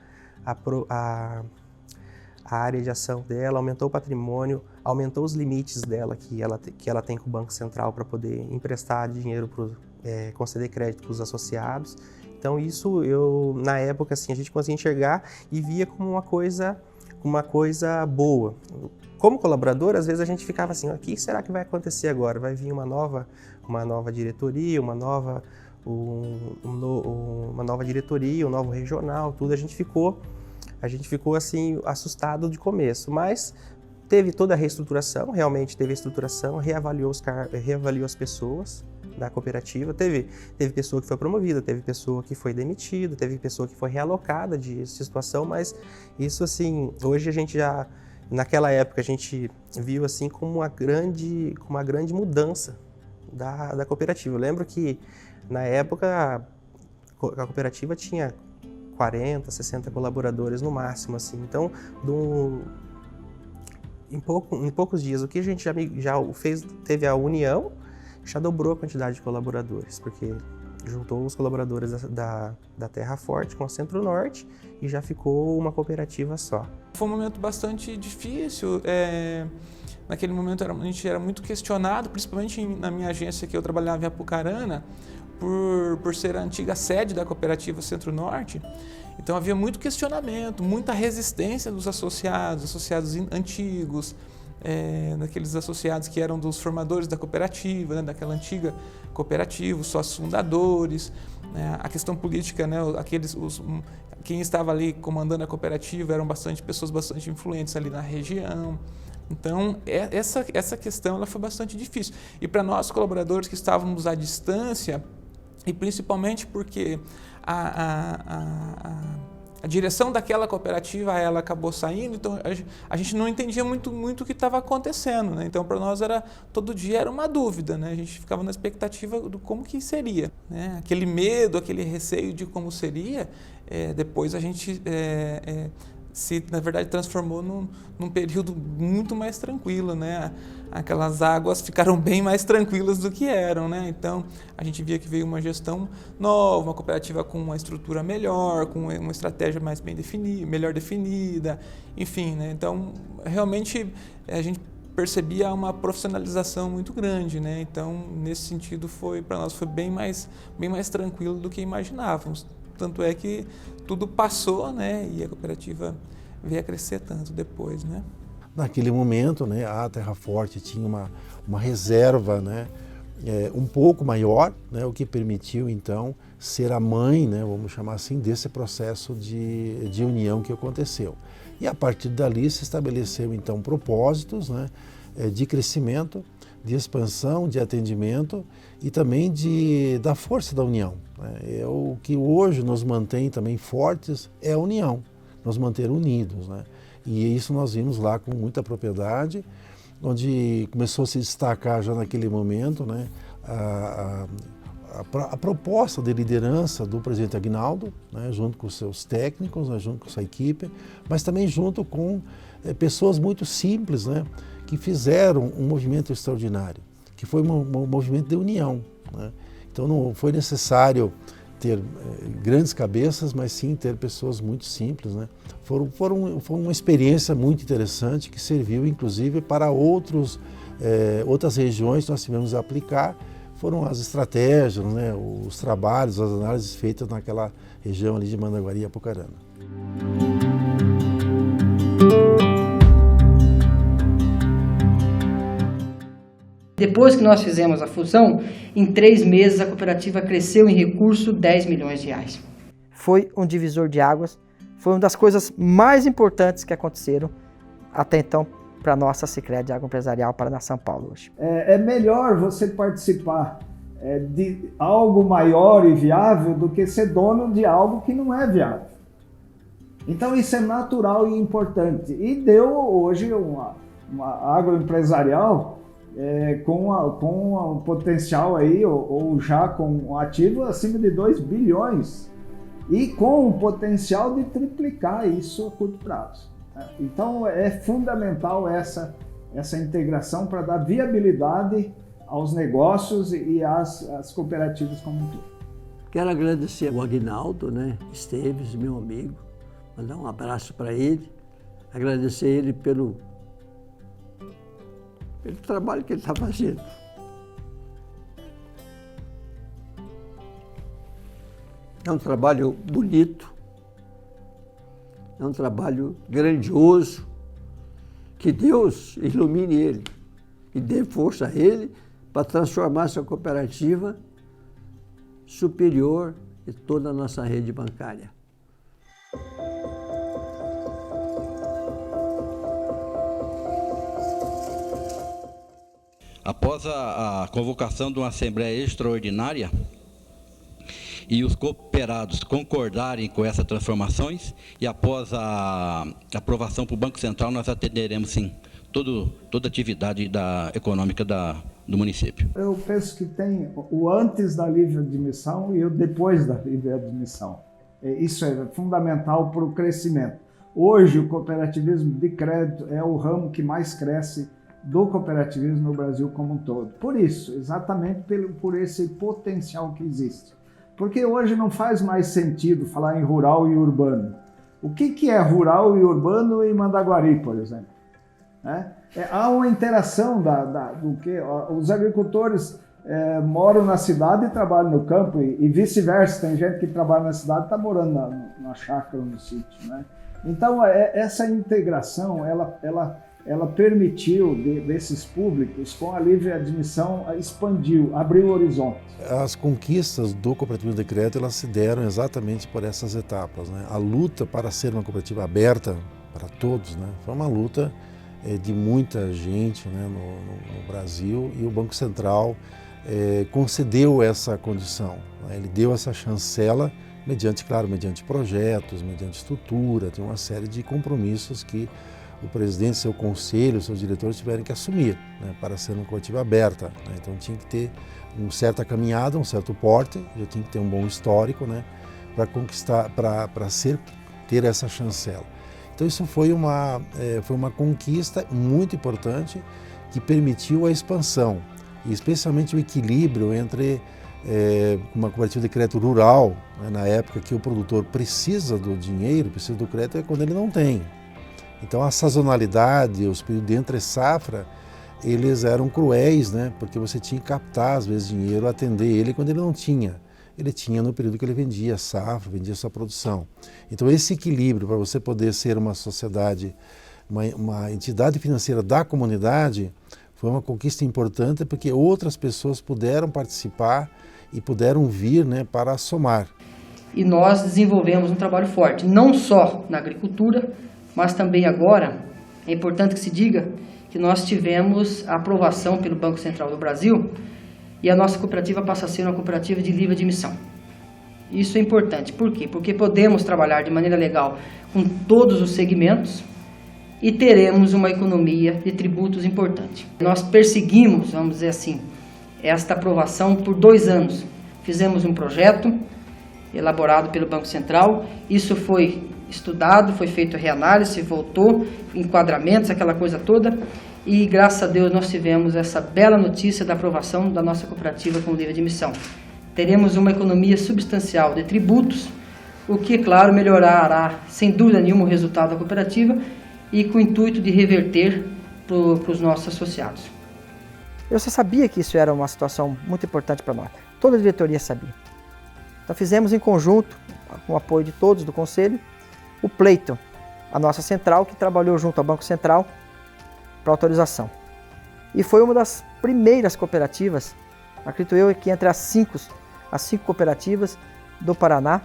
área de ação dela, aumentou o patrimônio, aumentou os limites dela que ela tem com o Banco Central para poder emprestar dinheiro, conceder crédito para os associados. Então isso, na época, assim, a gente conseguia enxergar e via como uma coisa boa. Como colaborador, às vezes a gente ficava assim, o que será que vai acontecer agora? Vai vir uma nova diretoria, uma nova diretoria, um novo regional, tudo. A gente ficou assim, assustado de começo, mas teve toda a reestruturação, realmente teve a estruturação, reavaliou as pessoas da cooperativa, teve pessoa que foi promovida, teve pessoa que foi demitida, teve pessoa que foi realocada de situação, mas isso assim, hoje a gente já, naquela época a gente viu assim como uma grande mudança da cooperativa. Eu lembro que na época a cooperativa tinha 40, 60 colaboradores no máximo, assim. Então, em poucos dias, o que a gente já fez, teve a união, já dobrou a quantidade de colaboradores, porque juntou os colaboradores da Terra Forte com a Centro-Norte e já ficou uma cooperativa só.
Foi um momento bastante difícil. Naquele momento a gente era muito questionado, principalmente na minha agência que eu trabalhava em Apucarana, por ser a antiga sede da cooperativa Centro-Norte. Então havia muito questionamento, muita resistência dos associados antigos, daqueles associados que eram dos formadores da cooperativa, né, daquela antiga cooperativa, os sócios fundadores, né, a questão política, né, quem estava ali comandando a cooperativa eram pessoas bastante influentes ali na região. Então, essa questão ela foi bastante difícil. E para nós, colaboradores que estávamos à distância, e principalmente porque a direção daquela cooperativa, ela acabou saindo, então a gente não entendia muito o que estava acontecendo, né? Então para nós todo dia era uma dúvida, né? A gente ficava na expectativa do como que seria, né? Aquele medo, aquele receio de como seria, depois a gente se na verdade transformou num período muito mais tranquilo, né? Aquelas águas ficaram bem mais tranquilas do que eram, né? Então a gente via que veio uma gestão nova, uma cooperativa com uma estrutura melhor, com uma estratégia mais bem definida, melhor definida, enfim, né? Então realmente a gente percebia uma profissionalização muito grande, né? Então nesse sentido para nós foi bem mais tranquilo do que imaginávamos. Tanto é que tudo passou, né? E a cooperativa veio a crescer tanto depois, né?
Naquele momento, né, a Terra Forte tinha uma reserva, né, um pouco maior, né, o que permitiu então ser a mãe, né, vamos chamar assim, desse processo de união que aconteceu. E a partir dali se estabeleceu então propósitos, né, de crescimento, de expansão, de atendimento e também da força da união, né. O que hoje nos mantém também fortes é a união, nos manter unidos, né. E isso nós vimos lá com muita propriedade, onde começou a se destacar já naquele momento, né, a proposta de liderança do presidente Aguinaldo, né, junto com os seus técnicos, né, junto com a sua equipe, mas também junto com pessoas muito simples, né, que fizeram um movimento extraordinário, que foi um movimento de união, né. Então não foi necessário ter grandes cabeças, mas sim ter pessoas muito simples, né. Foi uma experiência muito interessante que serviu inclusive para outras regiões que nós tivemos a aplicar. Foram as estratégias, né, os trabalhos, as análises feitas naquela região ali de Mandaguari e Apucarana.
Depois que nós fizemos a fusão, em 3 meses a cooperativa cresceu em recurso 10 milhões de reais. Foi um divisor de águas, foi uma das coisas mais importantes que aconteceram até então para a nossa Sicredi Agroempresarial Paraná São Paulo hoje.
É melhor você participar de algo maior e viável do que ser dono de algo que não é viável. Então isso é natural e importante. E deu hoje uma agroempresarial com um potencial aí, ou já com um ativo acima de 2 bilhões e com o potencial de triplicar isso a curto prazo. Então é fundamental essa integração para dar viabilidade aos negócios e às cooperativas como um todo.
Quero agradecer ao Aguinaldo, né, Esteves, meu amigo, mandar um abraço para ele, agradecer ele pelo trabalho que ele está fazendo. É um trabalho bonito, é um trabalho grandioso, que Deus ilumine ele e dê força a ele para transformar essa cooperativa superior de toda a nossa rede bancária.
Após a convocação de uma Assembleia Extraordinária e os cooperados concordarem com essas transformações, e após a aprovação para o Banco Central, nós atenderemos, sim, toda a atividade econômica do município.
Eu penso que tem o antes da livre admissão e o depois da livre admissão. Isso é fundamental para o crescimento. Hoje, o cooperativismo de crédito é o ramo que mais cresce do cooperativismo no Brasil como um todo. Por isso, exatamente por esse potencial que existe. Porque hoje não faz mais sentido falar em rural e urbano. O que é rural e urbano em Mandaguari, por exemplo? Há uma interação do que os agricultores moram na cidade e trabalham no campo, e vice-versa. Tem gente que trabalha na cidade e está morando na chácara ou no sítio, né? Então, essa integração, ela permitiu desses públicos, com a livre admissão, expandiu, abriu horizontes.
As conquistas do cooperativismo de crédito, elas se deram exatamente por essas etapas, né? A luta para ser uma cooperativa aberta para todos, né, foi uma luta de muita gente, né, no Brasil, e o Banco Central concedeu essa condição, né? Ele deu essa chancela mediante, claro, mediante projetos, mediante estrutura, tem uma série de compromissos que o presidente, seu conselho, seus diretores tiveram que assumir, né, para ser uma cooperativa aberta, né? Então tinha que ter uma certa caminhada, um certo porte, já tinha que ter um bom histórico, né, para conquistar, para ter essa chancela. Então isso foi uma conquista muito importante que permitiu a expansão, e especialmente o equilíbrio entre uma cooperativa de crédito rural, né, na época que o produtor precisa do dinheiro, precisa do crédito, é quando ele não tem. Então a sazonalidade, os períodos de entre safra, eles eram cruéis, né? Porque você tinha que captar, às vezes, dinheiro, atender ele quando ele não tinha. Ele tinha no período que ele vendia safra, vendia sua produção. Então esse equilíbrio para você poder ser uma sociedade, uma entidade financeira da comunidade, foi uma conquista importante porque outras pessoas puderam participar e puderam vir, né, para somar.
E nós desenvolvemos um trabalho forte, não só na agricultura, mas também agora, é importante que se diga que nós tivemos a aprovação pelo Banco Central do Brasil e a nossa cooperativa passa a ser uma cooperativa de livre admissão. Isso é importante. Por quê? Porque podemos trabalhar de maneira legal com todos os segmentos e teremos uma economia de tributos importante. Nós perseguimos, vamos dizer assim, esta aprovação por 2 anos. Fizemos um projeto elaborado pelo Banco Central, isso foi estudado, foi feito reanálise, voltou, enquadramentos, aquela coisa toda, e graças a Deus nós tivemos essa bela notícia da aprovação da nossa cooperativa com livre admissão. Teremos uma economia substancial de tributos, o que, claro, melhorará sem dúvida nenhuma o resultado da cooperativa e com o intuito de reverter para os nossos associados. Eu só sabia que isso era uma situação muito importante para nós, toda a diretoria sabia. Então fizemos em conjunto, com o apoio de todos do Conselho, o pleito, a nossa central, que trabalhou junto ao Banco Central para autorização. E foi uma das primeiras cooperativas, acredito eu, que entre as 5 cooperativas do Paraná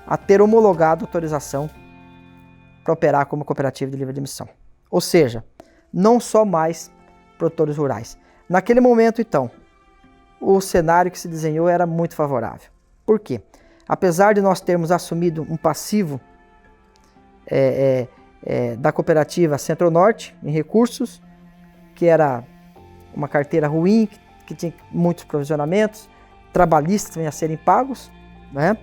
a ter homologado autorização para operar como cooperativa de livre admissão. Ou seja, não só mais produtores rurais. Naquele momento, então, o cenário que se desenhou era muito favorável. Por quê? Apesar de nós termos assumido um passivo da cooperativa Centro-Norte em recursos, que era uma carteira ruim, que tinha muitos provisionamentos, trabalhistas também a serem pagos, né?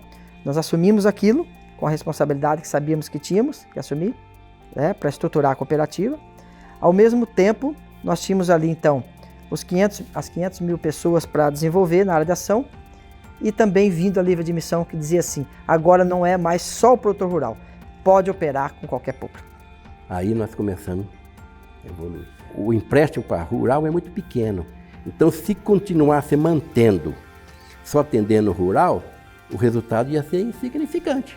Nós assumimos aquilo com a responsabilidade que sabíamos que tínhamos que assumir, né, para estruturar a cooperativa. Ao mesmo tempo, nós tínhamos ali então as 500 mil pessoas para desenvolver na área de ação e também vindo a livre admissão que dizia assim, agora não é mais só o produtor rural, pode operar com qualquer público.
Aí nós começamos a evoluir. O empréstimo para rural é muito pequeno, então se continuasse mantendo, só atendendo o rural, o resultado ia ser insignificante.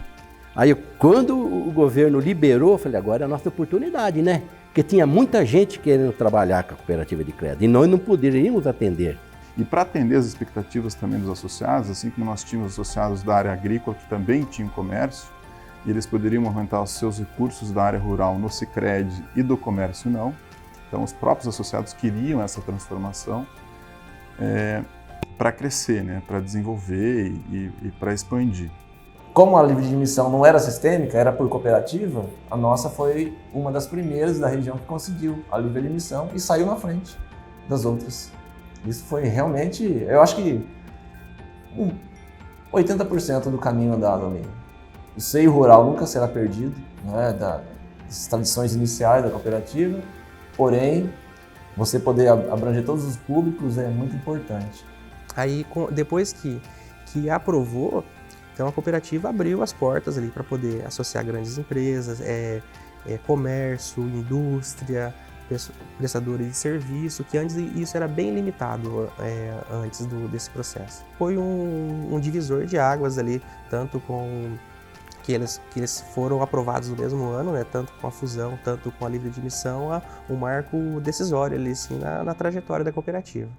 Aí quando o governo liberou, eu falei, agora é a nossa oportunidade, né? Porque tinha muita gente querendo trabalhar com a cooperativa de crédito e nós não poderíamos atender.
E para atender as expectativas também dos associados, assim como nós tínhamos associados da área agrícola que também tinham comércio, e eles poderiam aumentar os seus recursos da área rural no Sicredi e do comércio não. Então os próprios associados queriam essa transformação para crescer, né? Para desenvolver e para expandir.
Como a livre admissão não era sistêmica, era por cooperativa, a nossa foi uma das primeiras da região que conseguiu a livre admissão e saiu na frente das outras. Isso foi realmente, eu acho que 80% do caminho andado ali. O seio rural nunca será perdido, né, das tradições iniciais da cooperativa, porém, você poder abranger todos os públicos é muito importante.
Aí, depois que aprovou, então a cooperativa abriu as portas ali para poder associar grandes empresas, comércio, indústria, prestadores de serviço, que antes isso era bem limitado antes desse processo. Foi um divisor de águas ali, tanto com que eles foram aprovados no mesmo ano, né, tanto com a fusão, tanto com a livre admissão, um marco decisório ali, assim, na trajetória da cooperativa.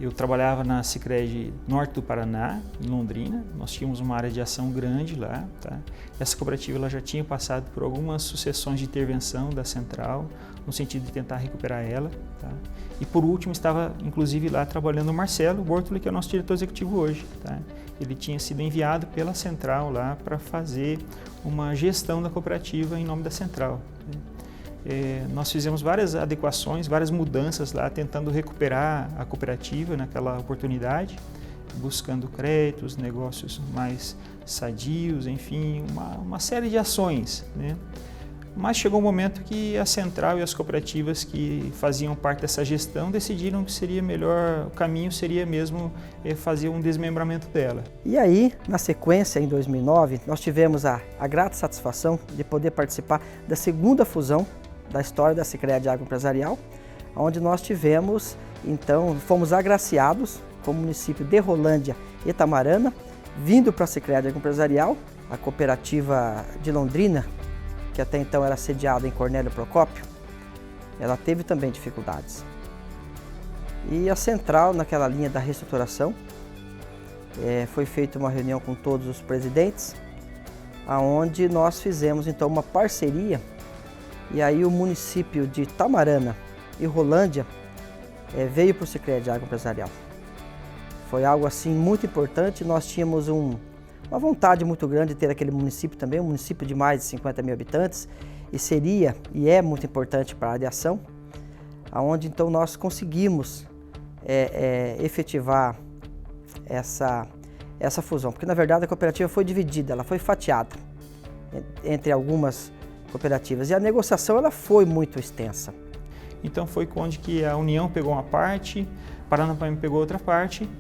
Eu trabalhava na Sicredi Norte do Paraná, em Londrina. Nós tínhamos uma área de ação grande lá. Tá? Essa cooperativa ela já tinha passado por algumas sucessões de intervenção da central, no sentido de tentar recuperar ela. Tá? E por último estava inclusive lá trabalhando o Marcelo Bortoli, que é o nosso diretor executivo hoje. Tá? Ele tinha sido enviado pela central lá para fazer uma gestão da cooperativa em nome da central. Nós fizemos várias adequações, várias mudanças lá, tentando recuperar a cooperativa naquela oportunidade, buscando créditos, negócios mais sadios, enfim, uma série de ações, né? Mas chegou um momento que a central e as cooperativas que faziam parte dessa gestão decidiram que seria melhor, o caminho seria mesmo fazer um desmembramento dela.
E aí, na sequência, em 2009, nós tivemos a grata satisfação de poder participar da segunda fusão da história da Sicredi Agroempresarial, onde nós tivemos, então, fomos agraciados com o município de Rolândia e Tamarana, vindo para a Sicredi Agroempresarial, a cooperativa de Londrina, que até então era sediada em Cornélio Procópio, ela teve também dificuldades. E a central, naquela linha da reestruturação, foi feita uma reunião com todos os presidentes, onde nós fizemos então uma parceria, e aí o município de Tamarana e Rolândia veio para o Sicredi Agroempresarial. Foi algo assim muito importante, nós tínhamos uma vontade muito grande de ter aquele município também, um município de mais de 50 mil habitantes, e seria, e é muito importante para a área de ação, onde então nós conseguimos efetivar essa fusão, porque na verdade a cooperativa foi dividida, ela foi fatiada entre algumas cooperativas, e a negociação ela foi muito extensa.
Então foi onde que a União pegou uma parte, Paranapanema pegou outra parte,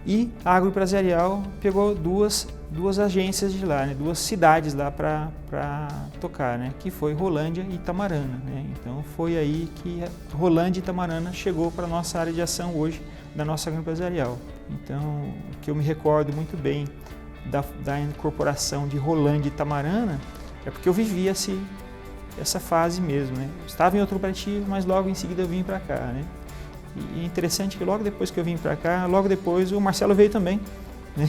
e a Agroempresarial pegou duas agências de lá, né? 2 cidades lá para tocar, né? Que foi Rolândia e Tamarana. Né? Então foi aí que Rolândia e Tamarana chegou para a nossa área de ação hoje da nossa Agroempresarial. Então, o que eu me recordo muito bem da incorporação de Rolândia e Tamarana é porque eu vivi essa fase mesmo. Né? Eu estava em outro cooperativo, mas logo em seguida eu vim para cá. Né? E é interessante que logo depois que eu vim para cá, logo depois o Marcelo veio também. Né?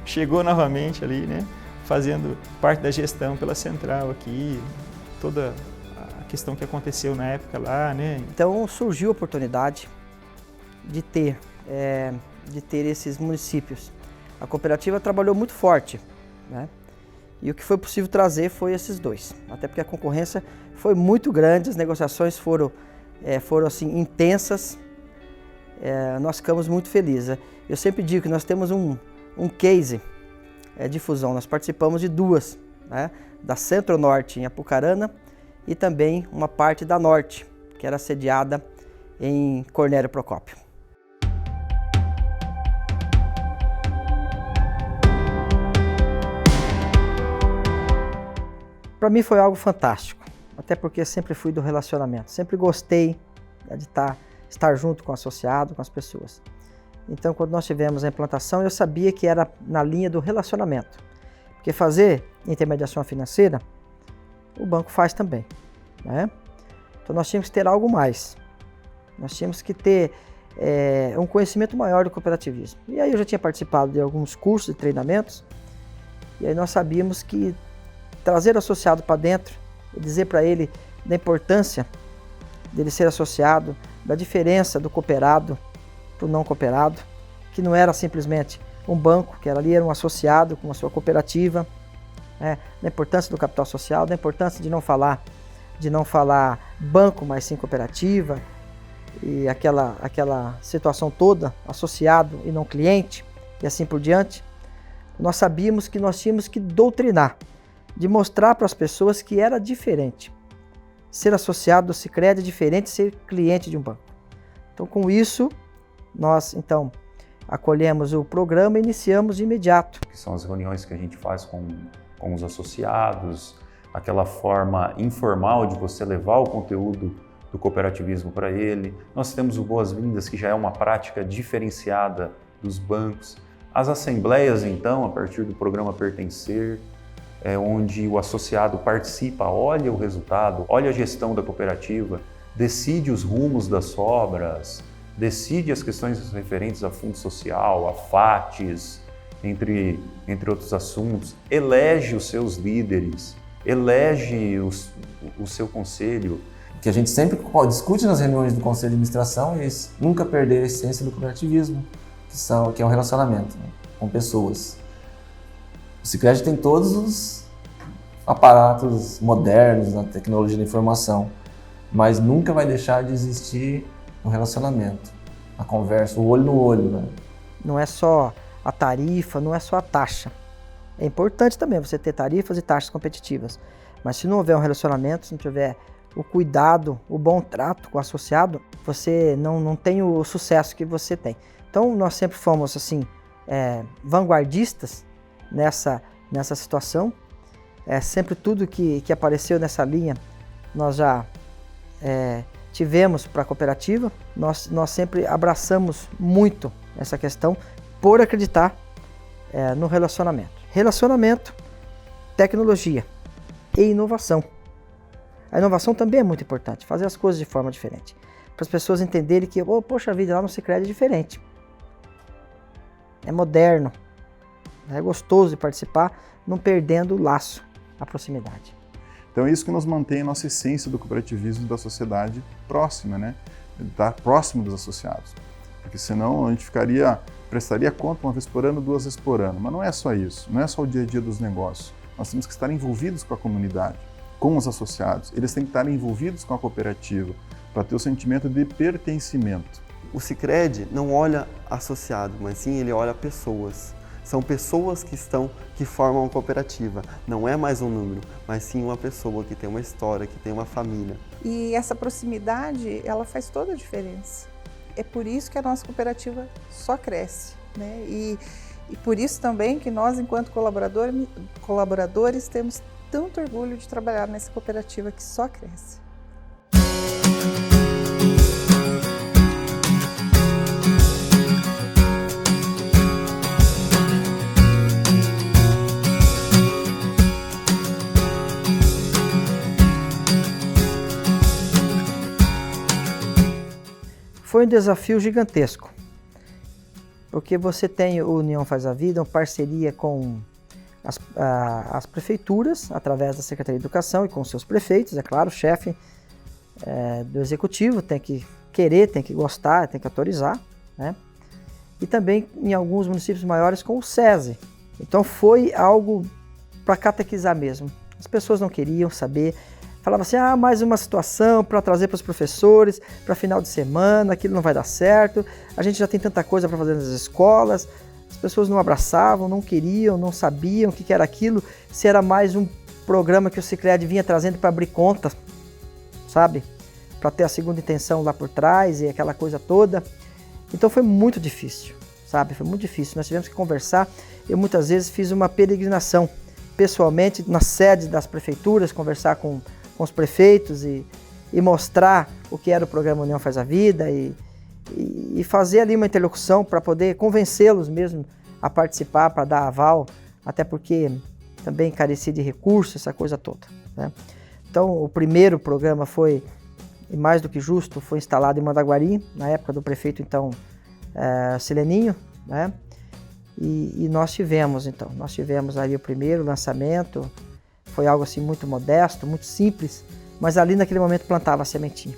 Chegou novamente ali, né? Fazendo parte da gestão pela central aqui, toda a questão que aconteceu na época lá. Né?
Então surgiu a oportunidade de ter esses municípios. A cooperativa trabalhou muito forte, né? E o que foi possível trazer foi esses 2, até porque a concorrência foi muito grande, as negociações foram assim, intensas, nós ficamos muito felizes. Eu sempre digo que nós temos um case de fusão, nós participamos de 2, né? Da Centro-Norte em Apucarana e também uma parte da Norte, que era sediada em Cornélio Procópio. Para mim foi algo fantástico, até porque sempre fui do relacionamento, sempre gostei de estar junto com o associado, com as pessoas. Então, quando nós tivemos a implantação, eu sabia que era na linha do relacionamento, porque fazer intermediação financeira, o banco faz também, né? Então, nós tínhamos que ter algo mais, nós tínhamos que ter um conhecimento maior do cooperativismo. E aí eu já tinha participado de alguns cursos e treinamentos, e aí nós sabíamos que trazer o associado para dentro e dizer para ele da importância dele ser associado, da diferença do cooperado para o não cooperado, que não era simplesmente um banco, que era um associado com a sua cooperativa, da importância do capital social, da importância de não falar banco, mas sim cooperativa, e aquela situação toda, associado e não cliente, e assim por diante. Nós sabíamos que nós tínhamos que doutrinar, de mostrar para as pessoas que era diferente. Ser associado do Sicredi é diferente de ser cliente de um banco. Então, com isso, nós, então, acolhemos o programa e iniciamos de imediato.
Que são as reuniões que a gente faz com os associados, aquela forma informal de você levar o conteúdo do cooperativismo para ele. Nós temos o Boas-Vindas, que já é uma prática diferenciada dos bancos. As assembleias, então, a partir do programa Pertencer, onde o associado participa, olha o resultado, olha a gestão da cooperativa, decide os rumos das sobras, decide as questões referentes a fundo social, a FATs, entre outros assuntos, elege os seus líderes, elege o seu conselho.
Que a gente sempre discute nas reuniões do conselho de administração é isso, nunca perder a essência do cooperativismo, que é o relacionamento, né, com pessoas. O Sicredi tem todos os aparatos modernos na tecnologia da informação, mas nunca vai deixar de existir o relacionamento, a conversa, o olho no olho, né?
Não é só a tarifa, não é só a taxa. É importante também você ter tarifas e taxas competitivas, mas se não houver um relacionamento, se não tiver o cuidado, o bom trato com o associado, você não tem o sucesso que você tem. Então nós sempre fomos assim, vanguardistas nessa situação. Sempre tudo que apareceu nessa linha nós já tivemos para a cooperativa. Nós sempre abraçamos muito essa questão por acreditar no relacionamento. Relacionamento, tecnologia e inovação. A inovação também é muito importante, fazer as coisas de forma diferente. Para as pessoas entenderem que, poxa vida, lá no Sicredi é diferente. É moderno, é gostoso de participar, não perdendo o laço, a proximidade.
Então é isso que nos mantém a nossa essência do cooperativismo da sociedade próxima, né? Estar próximo dos associados. Porque senão a gente prestaria conta uma vez por ano, 2 vezes por ano. Mas não é só isso, não é só o dia a dia dos negócios. Nós temos que estar envolvidos com a comunidade, com os associados. Eles têm que estar envolvidos com a cooperativa para ter o sentimento de pertencimento.
O Sicredi não olha associado, mas sim ele olha pessoas. São pessoas que formam a cooperativa. Não é mais um número, mas sim uma pessoa que tem uma história, que tem uma família.
E essa proximidade, ela faz toda a diferença. É por isso que a nossa cooperativa só cresce, né? E por isso também que nós, enquanto colaboradores, temos tanto orgulho de trabalhar nessa cooperativa que só cresce.
Foi um desafio gigantesco, porque você tem o União Faz a Vida, uma parceria com as prefeituras, através da Secretaria de Educação e com seus prefeitos, é claro, o chefe do executivo tem que querer, tem que gostar, tem que autorizar, né? E também em alguns municípios maiores com o SESI. Então foi algo para catequizar mesmo. As pessoas não queriam saber, falavam assim, mais uma situação para trazer para os professores, para final de semana, aquilo não vai dar certo, a gente já tem tanta coisa para fazer nas escolas. As pessoas não abraçavam, não queriam, não sabiam o que era aquilo, se era mais um programa que o Sicredi vinha trazendo para abrir conta, sabe? Para ter a segunda intenção lá por trás e aquela coisa toda. Então foi muito difícil, sabe? Foi muito difícil. Nós tivemos que conversar. Eu muitas vezes fiz uma peregrinação, pessoalmente, na sede das prefeituras, conversar com os prefeitos e mostrar o que era o programa União Faz a Vida e fazer ali uma interlocução para poder convencê-los mesmo a participar, para dar aval, até porque também carecia de recursos, essa coisa toda, né? Então o primeiro programa foi, e mais do que justo, foi instalado em Mandaguari, na época do prefeito então Sileninho, né? E nós tivemos ali o primeiro lançamento, foi algo assim muito modesto, muito simples, mas ali naquele momento plantava a sementinha.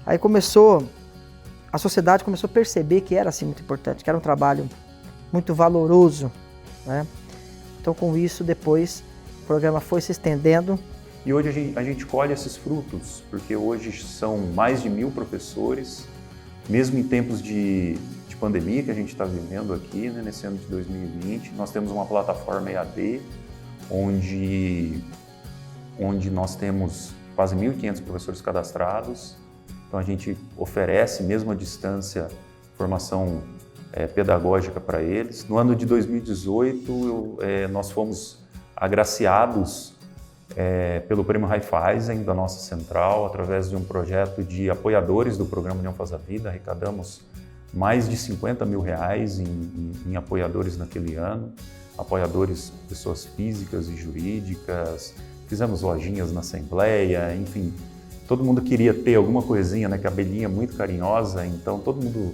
Aí a sociedade começou a perceber que era assim muito importante, que era um trabalho muito valoroso, né? Então com isso depois o programa foi se estendendo.
E hoje a gente colhe esses frutos, porque hoje são mais de 1000 professores, mesmo em tempos de pandemia que a gente está vivendo aqui, né, nesse ano de 2020, nós temos uma plataforma EAD, onde nós temos quase 1.500 professores cadastrados. Então a gente oferece, mesmo à distância, formação pedagógica para eles. No ano de 2018, nós fomos agraciados pelo Prêmio Raiffeisen da nossa central, através de um projeto de apoiadores do programa União Faz a Vida. Arrecadamos mais de 50 mil reais em apoiadores naquele ano, apoiadores, pessoas físicas e jurídicas, fizemos lojinhas na Assembleia, enfim, todo mundo queria ter alguma coisinha, né, que a abelhinha é muito carinhosa, então todo mundo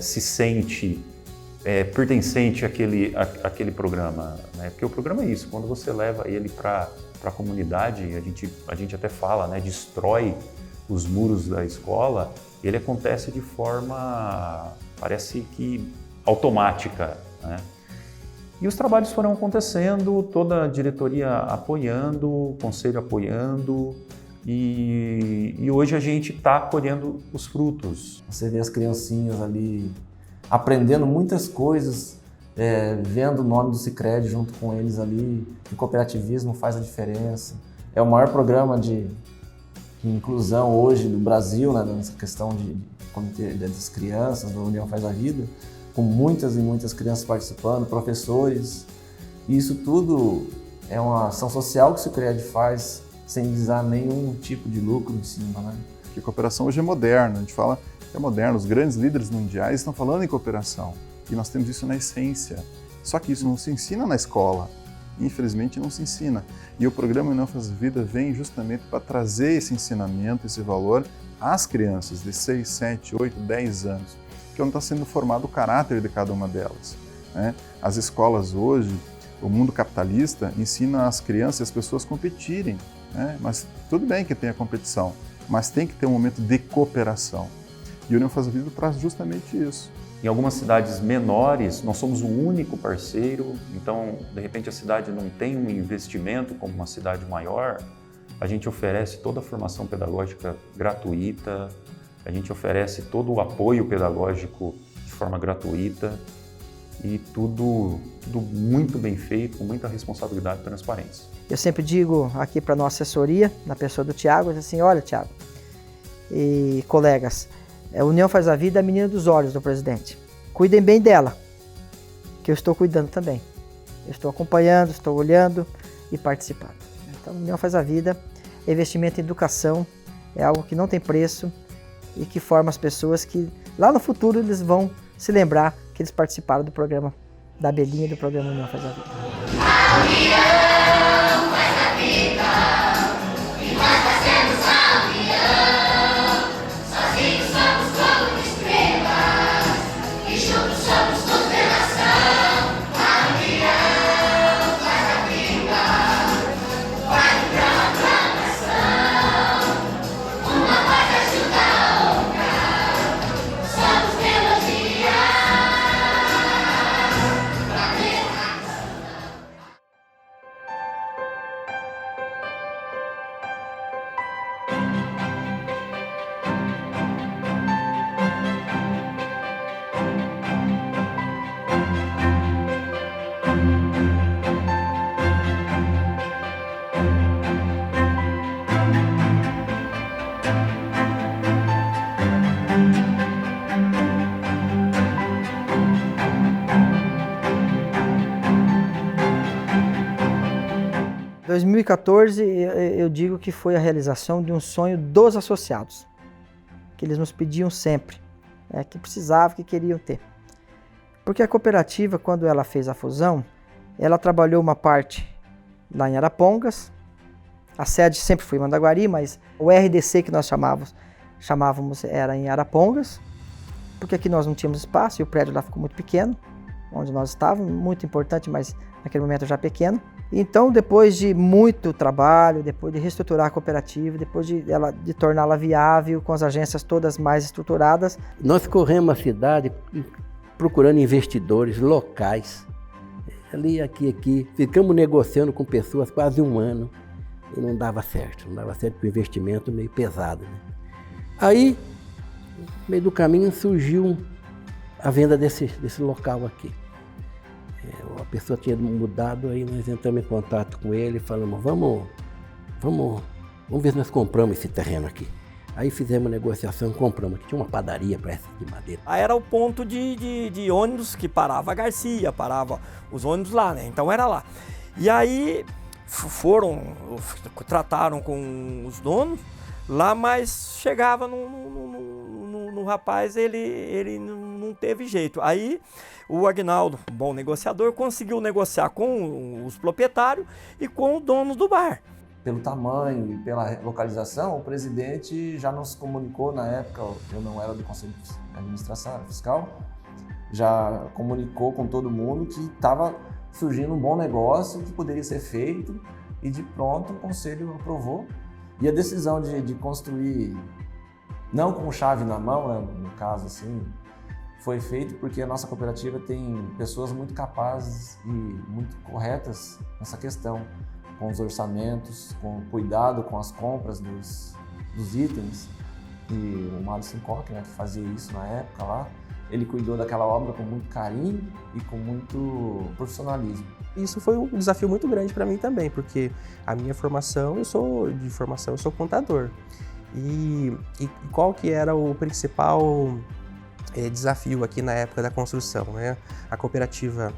se sente pertencente àquele programa, né? Porque o programa é isso, quando você leva ele para a comunidade, a gente até fala, né, destrói os muros da escola, ele acontece de forma, parece que automática, né? E os trabalhos foram acontecendo, toda a diretoria apoiando, o conselho apoiando, e hoje a gente está colhendo os frutos.
Você vê as criancinhas ali aprendendo muitas coisas, vendo o nome do Sicredi junto com eles ali, o cooperativismo faz a diferença. É o maior programa de inclusão hoje do Brasil, né, nessa questão de comitê das crianças, do União Faz a Vida, com muitas e muitas crianças participando, professores. E isso tudo é uma ação social que o Sicredi faz sem visar nenhum tipo de lucro em cima, né?
Porque a cooperação hoje é moderna, a gente fala que é moderno, os grandes líderes mundiais estão falando em cooperação e nós temos isso na essência. Só que isso não se ensina na escola, infelizmente não se ensina. E o programa União Faz a Vida vem justamente para trazer esse ensinamento, esse valor às crianças de 6, 7, 8, 10 anos, que onde está sendo formado o caráter de cada uma delas, né? As escolas hoje, o mundo capitalista, ensina as crianças e as pessoas a competirem, né? Mas tudo bem que tenha competição, mas tem que ter um momento de cooperação. E o União Faz a Vida traz justamente isso.
Em algumas cidades menores, nós somos o único parceiro, então, de repente, a cidade não tem um investimento como uma cidade maior, a gente oferece toda a formação pedagógica gratuita, a gente oferece todo o apoio pedagógico de forma gratuita e tudo muito bem feito, com muita responsabilidade e transparência.
Eu sempre digo aqui para a nossa assessoria, na pessoa do Tiago, assim, olha, Tiago e colegas, a União Faz a Vida é a menina dos olhos do presidente. Cuidem bem dela, que eu estou cuidando também. Eu estou acompanhando, estou olhando e participando. Então, a União Faz a Vida, investimento em educação, é algo que não tem preço e que forma as pessoas que lá no futuro eles vão se lembrar que eles participaram do programa da Abelhinha e do programa União Faz a Vida.
A União faz a vida e nós fazemos a união. Sozinhos somos como estrelas e juntos somos constelação. A união faz a vida, faz uma nação. Uma voz ajuda a outra, somos melodia.
Em 2014, eu digo que foi a realização de um sonho dos associados, que eles nos pediam sempre, que precisavam, que queriam ter. Porque a cooperativa, quando ela fez a fusão, ela trabalhou uma parte lá em Arapongas, a sede sempre foi em Mandaguari, mas o RDC que nós chamávamos era em Arapongas, porque aqui nós não tínhamos espaço e o prédio lá ficou muito pequeno, onde nós estávamos, muito importante, mas naquele momento já pequeno. Então, depois de muito trabalho, depois de reestruturar a cooperativa, depois de torná-la viável, com as agências todas mais estruturadas.
Nós corremos a cidade procurando investidores locais, ali, aqui. Ficamos negociando com pessoas quase um ano e não dava certo porque o investimento meio pesado, né? Aí, no meio do caminho, surgiu a venda desse local aqui. A pessoa tinha mudado, aí nós entramos em contato com ele e falamos, vamos ver se nós compramos esse terreno aqui. Aí fizemos uma negociação, compramos aqui, tinha uma padaria para essa de madeira.
Aí era o ponto de ônibus que parava a Garcia, parava os ônibus lá, né? Então era lá. E aí trataram com os donos lá, mas chegava no rapaz, ele não teve jeito. Aí o Aguinaldo, bom negociador, conseguiu negociar com os proprietários e com os donos do bar.
Pelo tamanho e pela localização, o presidente já nos comunicou na época, eu não era do Conselho de Administração, era fiscal, já comunicou com todo mundo que estava surgindo um bom negócio que poderia ser feito e de pronto o Conselho aprovou. E a decisão de construir, não com chave na mão, né, no caso assim, foi feito porque a nossa cooperativa tem pessoas muito capazes e muito corretas nessa questão, com os orçamentos, com cuidado com as compras dos itens. E o Mário Sincock, né, que fazia isso na época lá, ele cuidou daquela obra com muito carinho e com muito profissionalismo.
Isso foi um desafio muito grande para mim também, porque a minha formação, eu sou contador. E qual que era o principal desafio aqui na época da construção, né? A cooperativa,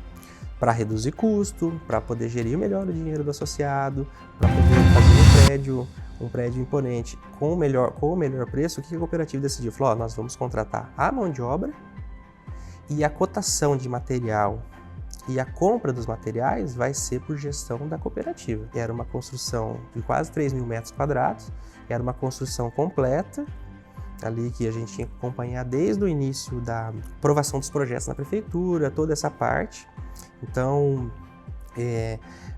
para reduzir custo, para poder gerir melhor o dinheiro do associado, para poder fazer um prédio imponente com o melhor preço, o que a cooperativa decidiu? Falou, nós vamos contratar a mão de obra e a cotação de material e a compra dos materiais vai ser por gestão da cooperativa. Era uma construção de quase 3.000 metros quadrados, era uma construção completa, ali que a gente tinha que acompanhar desde o início da aprovação dos projetos na prefeitura, toda essa parte. Então,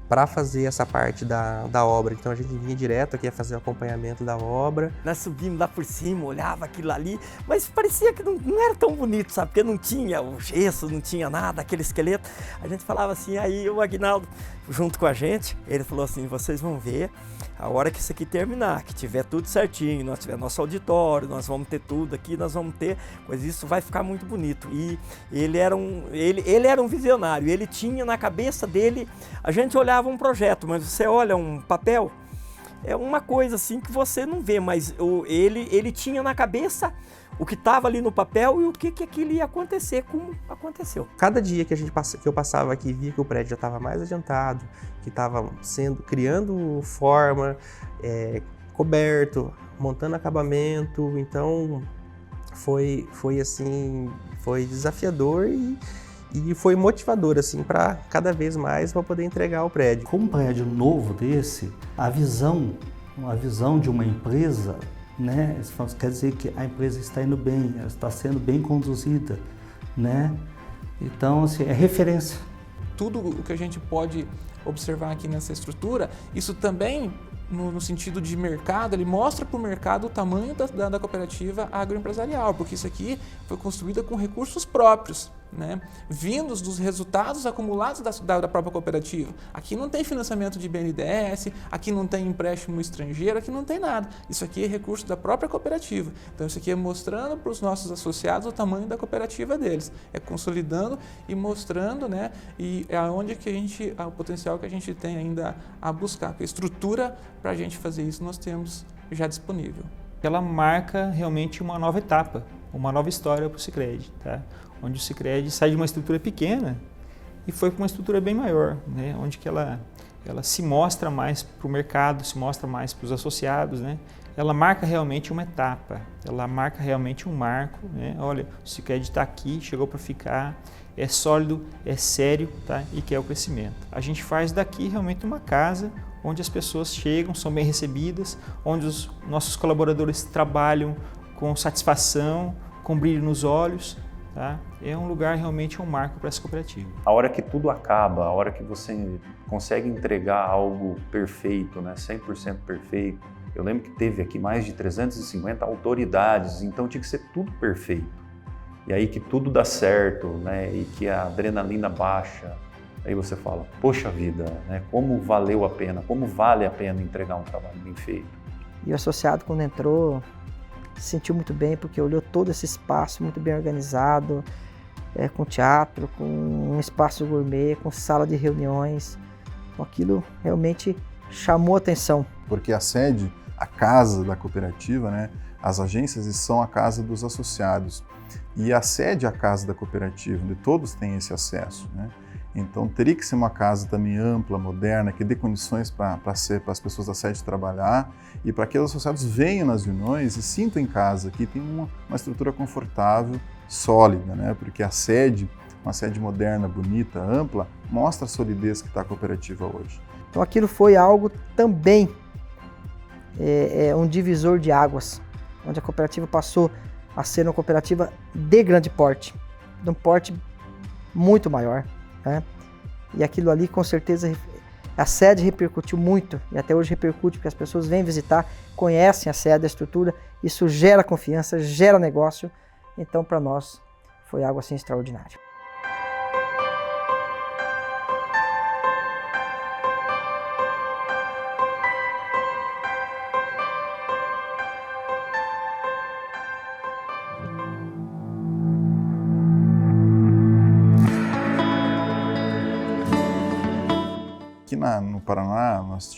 para fazer essa parte da obra, então a gente vinha direto aqui a fazer o acompanhamento da obra.
Nós subimos lá por cima, olhava aquilo ali, mas parecia que não era tão bonito, sabe? Porque não tinha o gesso, não tinha nada, aquele esqueleto. A gente falava assim, aí o Aguinaldo, junto com a gente, ele falou assim, vocês vão ver, a hora que isso aqui terminar, que tiver tudo certinho, nós tiver nosso auditório, nós vamos ter tudo aqui, nós vamos ter, pois isso vai ficar muito bonito. E ele era um visionário, ele tinha na cabeça dele, a gente olhava um projeto, mas você olha um papel, é uma coisa assim que você não vê, mas ele tinha na cabeça o que estava ali no papel e o que aquilo ia acontecer, como aconteceu.
Cada dia que eu passava aqui e via que o prédio já estava mais adiantado, que estava criando forma, coberto, montando acabamento, então foi desafiador e foi motivador assim para cada vez mais para poder entregar o prédio.
Com um prédio novo desse, a visão de uma empresa, né, quer dizer que a empresa está indo bem, ela está sendo bem conduzida, né? Então, assim, é referência.
Tudo o que a gente pode observar aqui nessa estrutura, isso também, no sentido de mercado, ele mostra para o mercado o tamanho da cooperativa agroempresarial, porque isso aqui foi construída com recursos próprios, né? Vindos dos resultados acumulados da própria cooperativa. Aqui não tem financiamento de BNDES, aqui não tem empréstimo estrangeiro, aqui não tem nada. Isso aqui é recurso da própria cooperativa. Então isso aqui é mostrando para os nossos associados o tamanho da cooperativa deles. É consolidando e mostrando, né? E é onde que o potencial que a gente tem ainda a buscar. Porque a estrutura para a gente fazer isso nós temos já disponível.
Ela marca realmente uma nova etapa, uma nova história para o Sicredi, tá? Onde o Sicredi sai de uma estrutura pequena e foi para uma estrutura bem maior, né? Onde que ela se mostra mais para o mercado, se mostra mais para os associados, né? Ela marca realmente uma etapa, ela marca realmente um marco, né? Olha, o Sicredi está aqui, chegou para ficar, é sólido, é sério, tá? E quer o crescimento. A gente faz daqui realmente uma casa onde as pessoas chegam, são bem recebidas, onde os nossos colaboradores trabalham com satisfação, com brilho nos olhos. Tá? É um lugar realmente um marco para essa cooperativa.
A hora que tudo acaba, a hora que você consegue entregar algo perfeito, né, 100% perfeito. Eu lembro que teve aqui mais de 350 autoridades, então tinha que ser tudo perfeito. E aí que tudo dá certo, né, e que a adrenalina baixa. Aí você fala, poxa vida, né, como valeu a pena, como vale a pena entregar um trabalho bem feito.
E o associado, quando entrou, se sentiu muito bem, porque olhou todo esse espaço muito bem organizado, com teatro, com um espaço gourmet, com sala de reuniões. Então, aquilo realmente chamou a atenção.
Porque a sede, a casa da cooperativa, né, as agências são a casa dos associados. E a sede é a casa da cooperativa, onde todos têm esse acesso, né? Então teria que ser uma casa também ampla, moderna, que dê condições para as pessoas da sede trabalhar e para que os associados venham nas reuniões e sintam em casa, que tem uma estrutura confortável, sólida, né? Porque a sede, uma sede moderna, bonita, ampla, mostra a solidez que está a cooperativa hoje.
Então aquilo foi algo também, um divisor de águas, onde a cooperativa passou a ser uma cooperativa de grande porte, de um porte muito maior, né? E aquilo ali, com certeza, a sede repercutiu muito, e até hoje repercute, porque as pessoas vêm visitar, conhecem a sede, a estrutura, isso gera confiança, gera negócio, então para nós foi algo assim extraordinário.
Aqui no Paraná, nós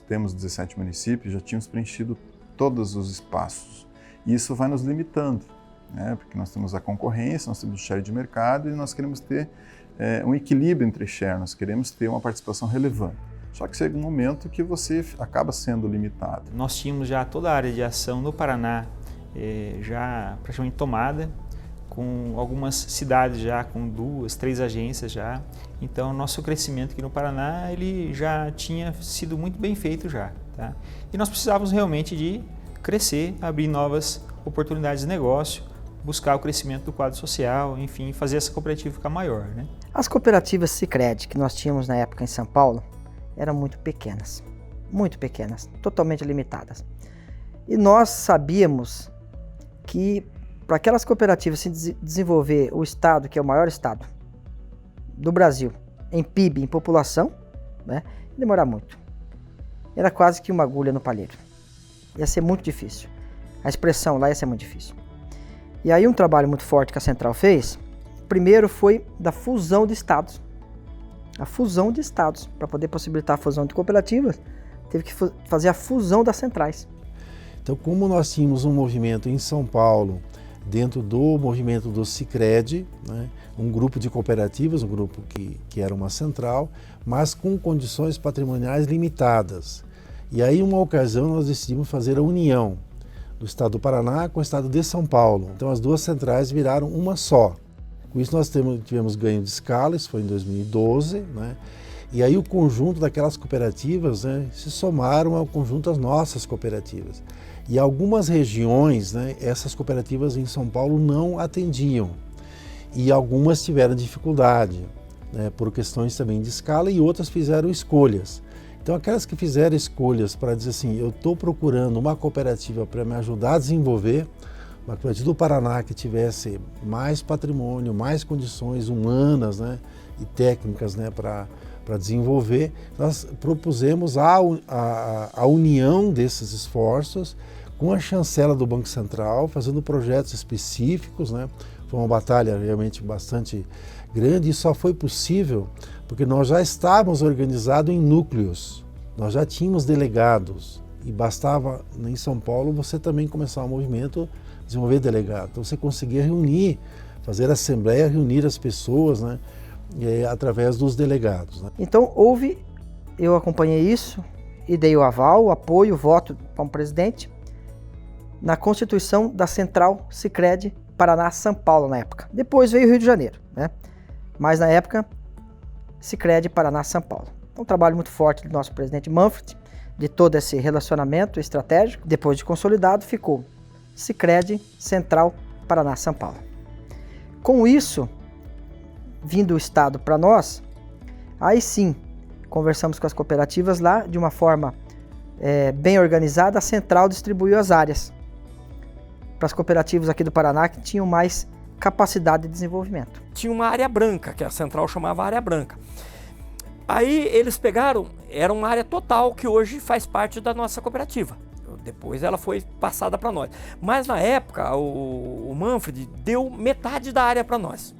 temos 17 municípios, já tínhamos preenchido todos os espaços. E isso vai nos limitando, né? Porque nós temos a concorrência, nós temos o share de mercado e nós queremos ter um equilíbrio entre share, nós queremos ter uma participação relevante. Só que chega um momento que você acaba sendo limitado.
Nós tínhamos já toda a área de ação no Paraná já praticamente tomada, com algumas cidades já com 2, 3 agências já. Então, nosso crescimento aqui no Paraná, ele já tinha sido muito bem feito já, tá? E nós precisávamos realmente de crescer, abrir novas oportunidades de negócio, buscar o crescimento do quadro social, enfim, fazer essa cooperativa ficar maior, né?
As cooperativas Sicredi que nós tínhamos na época em São Paulo eram muito pequenas, totalmente limitadas. E nós sabíamos que para aquelas cooperativas se desenvolver o estado, que é o maior estado do Brasil, em PIB, em população, né, ia demorar muito. Era quase que uma agulha no palheiro. Ia ser muito difícil. A expressão lá ia ser muito difícil. E aí um trabalho muito forte que a Central fez, primeiro foi da fusão de estados. A fusão de estados, para poder possibilitar a fusão de cooperativas, teve que fazer a fusão das centrais.
Então, como nós tínhamos um movimento em São Paulo, dentro do movimento do Sicredi, né, um grupo de cooperativas, um grupo que era uma central, mas com condições patrimoniais limitadas. E aí, uma ocasião, nós decidimos fazer a união do estado do Paraná com o estado de São Paulo. Então, as duas centrais viraram uma só. Com isso, nós tivemos ganho de escala, isso foi em 2012, né? E aí o conjunto daquelas cooperativas, né, se somaram ao conjunto das nossas cooperativas. E algumas regiões, né, essas cooperativas em São Paulo não atendiam. E algumas tiveram dificuldade, né, por questões também de escala, e outras fizeram escolhas. Então, aquelas que fizeram escolhas para dizer assim, eu estou procurando uma cooperativa para me ajudar a desenvolver, uma cooperativa do Paraná que tivesse mais patrimônio, mais condições humanas, né, e técnicas, né, para desenvolver, nós propusemos a união desses esforços com a chancela do Banco Central, fazendo projetos específicos, né? Foi uma batalha realmente bastante grande e só foi possível porque nós já estávamos organizados em núcleos, nós já tínhamos delegados e bastava, em São Paulo, você também começar um movimento, desenvolver delegado. Então você conseguia reunir, fazer assembleia, reunir as pessoas, né? Através dos delegados, né?
Então eu acompanhei isso e dei o aval, o apoio, o voto como presidente na constituição da Central Sicredi Paraná-São Paulo na época. Depois veio o Rio de Janeiro, né? Mas na época, Sicredi Paraná-São Paulo. Um trabalho muito forte do nosso presidente Manfred, de todo esse relacionamento estratégico. Depois de consolidado, ficou Sicredi Central Paraná-São Paulo. Com isso, vindo o Estado para nós, aí sim, conversamos com as cooperativas lá, de uma forma bem organizada, a Central distribuiu as áreas para as cooperativas aqui do Paraná que tinham mais capacidade de desenvolvimento.
Tinha uma área branca, que a Central chamava área branca. Aí eles pegaram, era uma área total que hoje faz parte da nossa cooperativa. Depois ela foi passada para nós. Mas na época o Manfred deu metade da área para nós.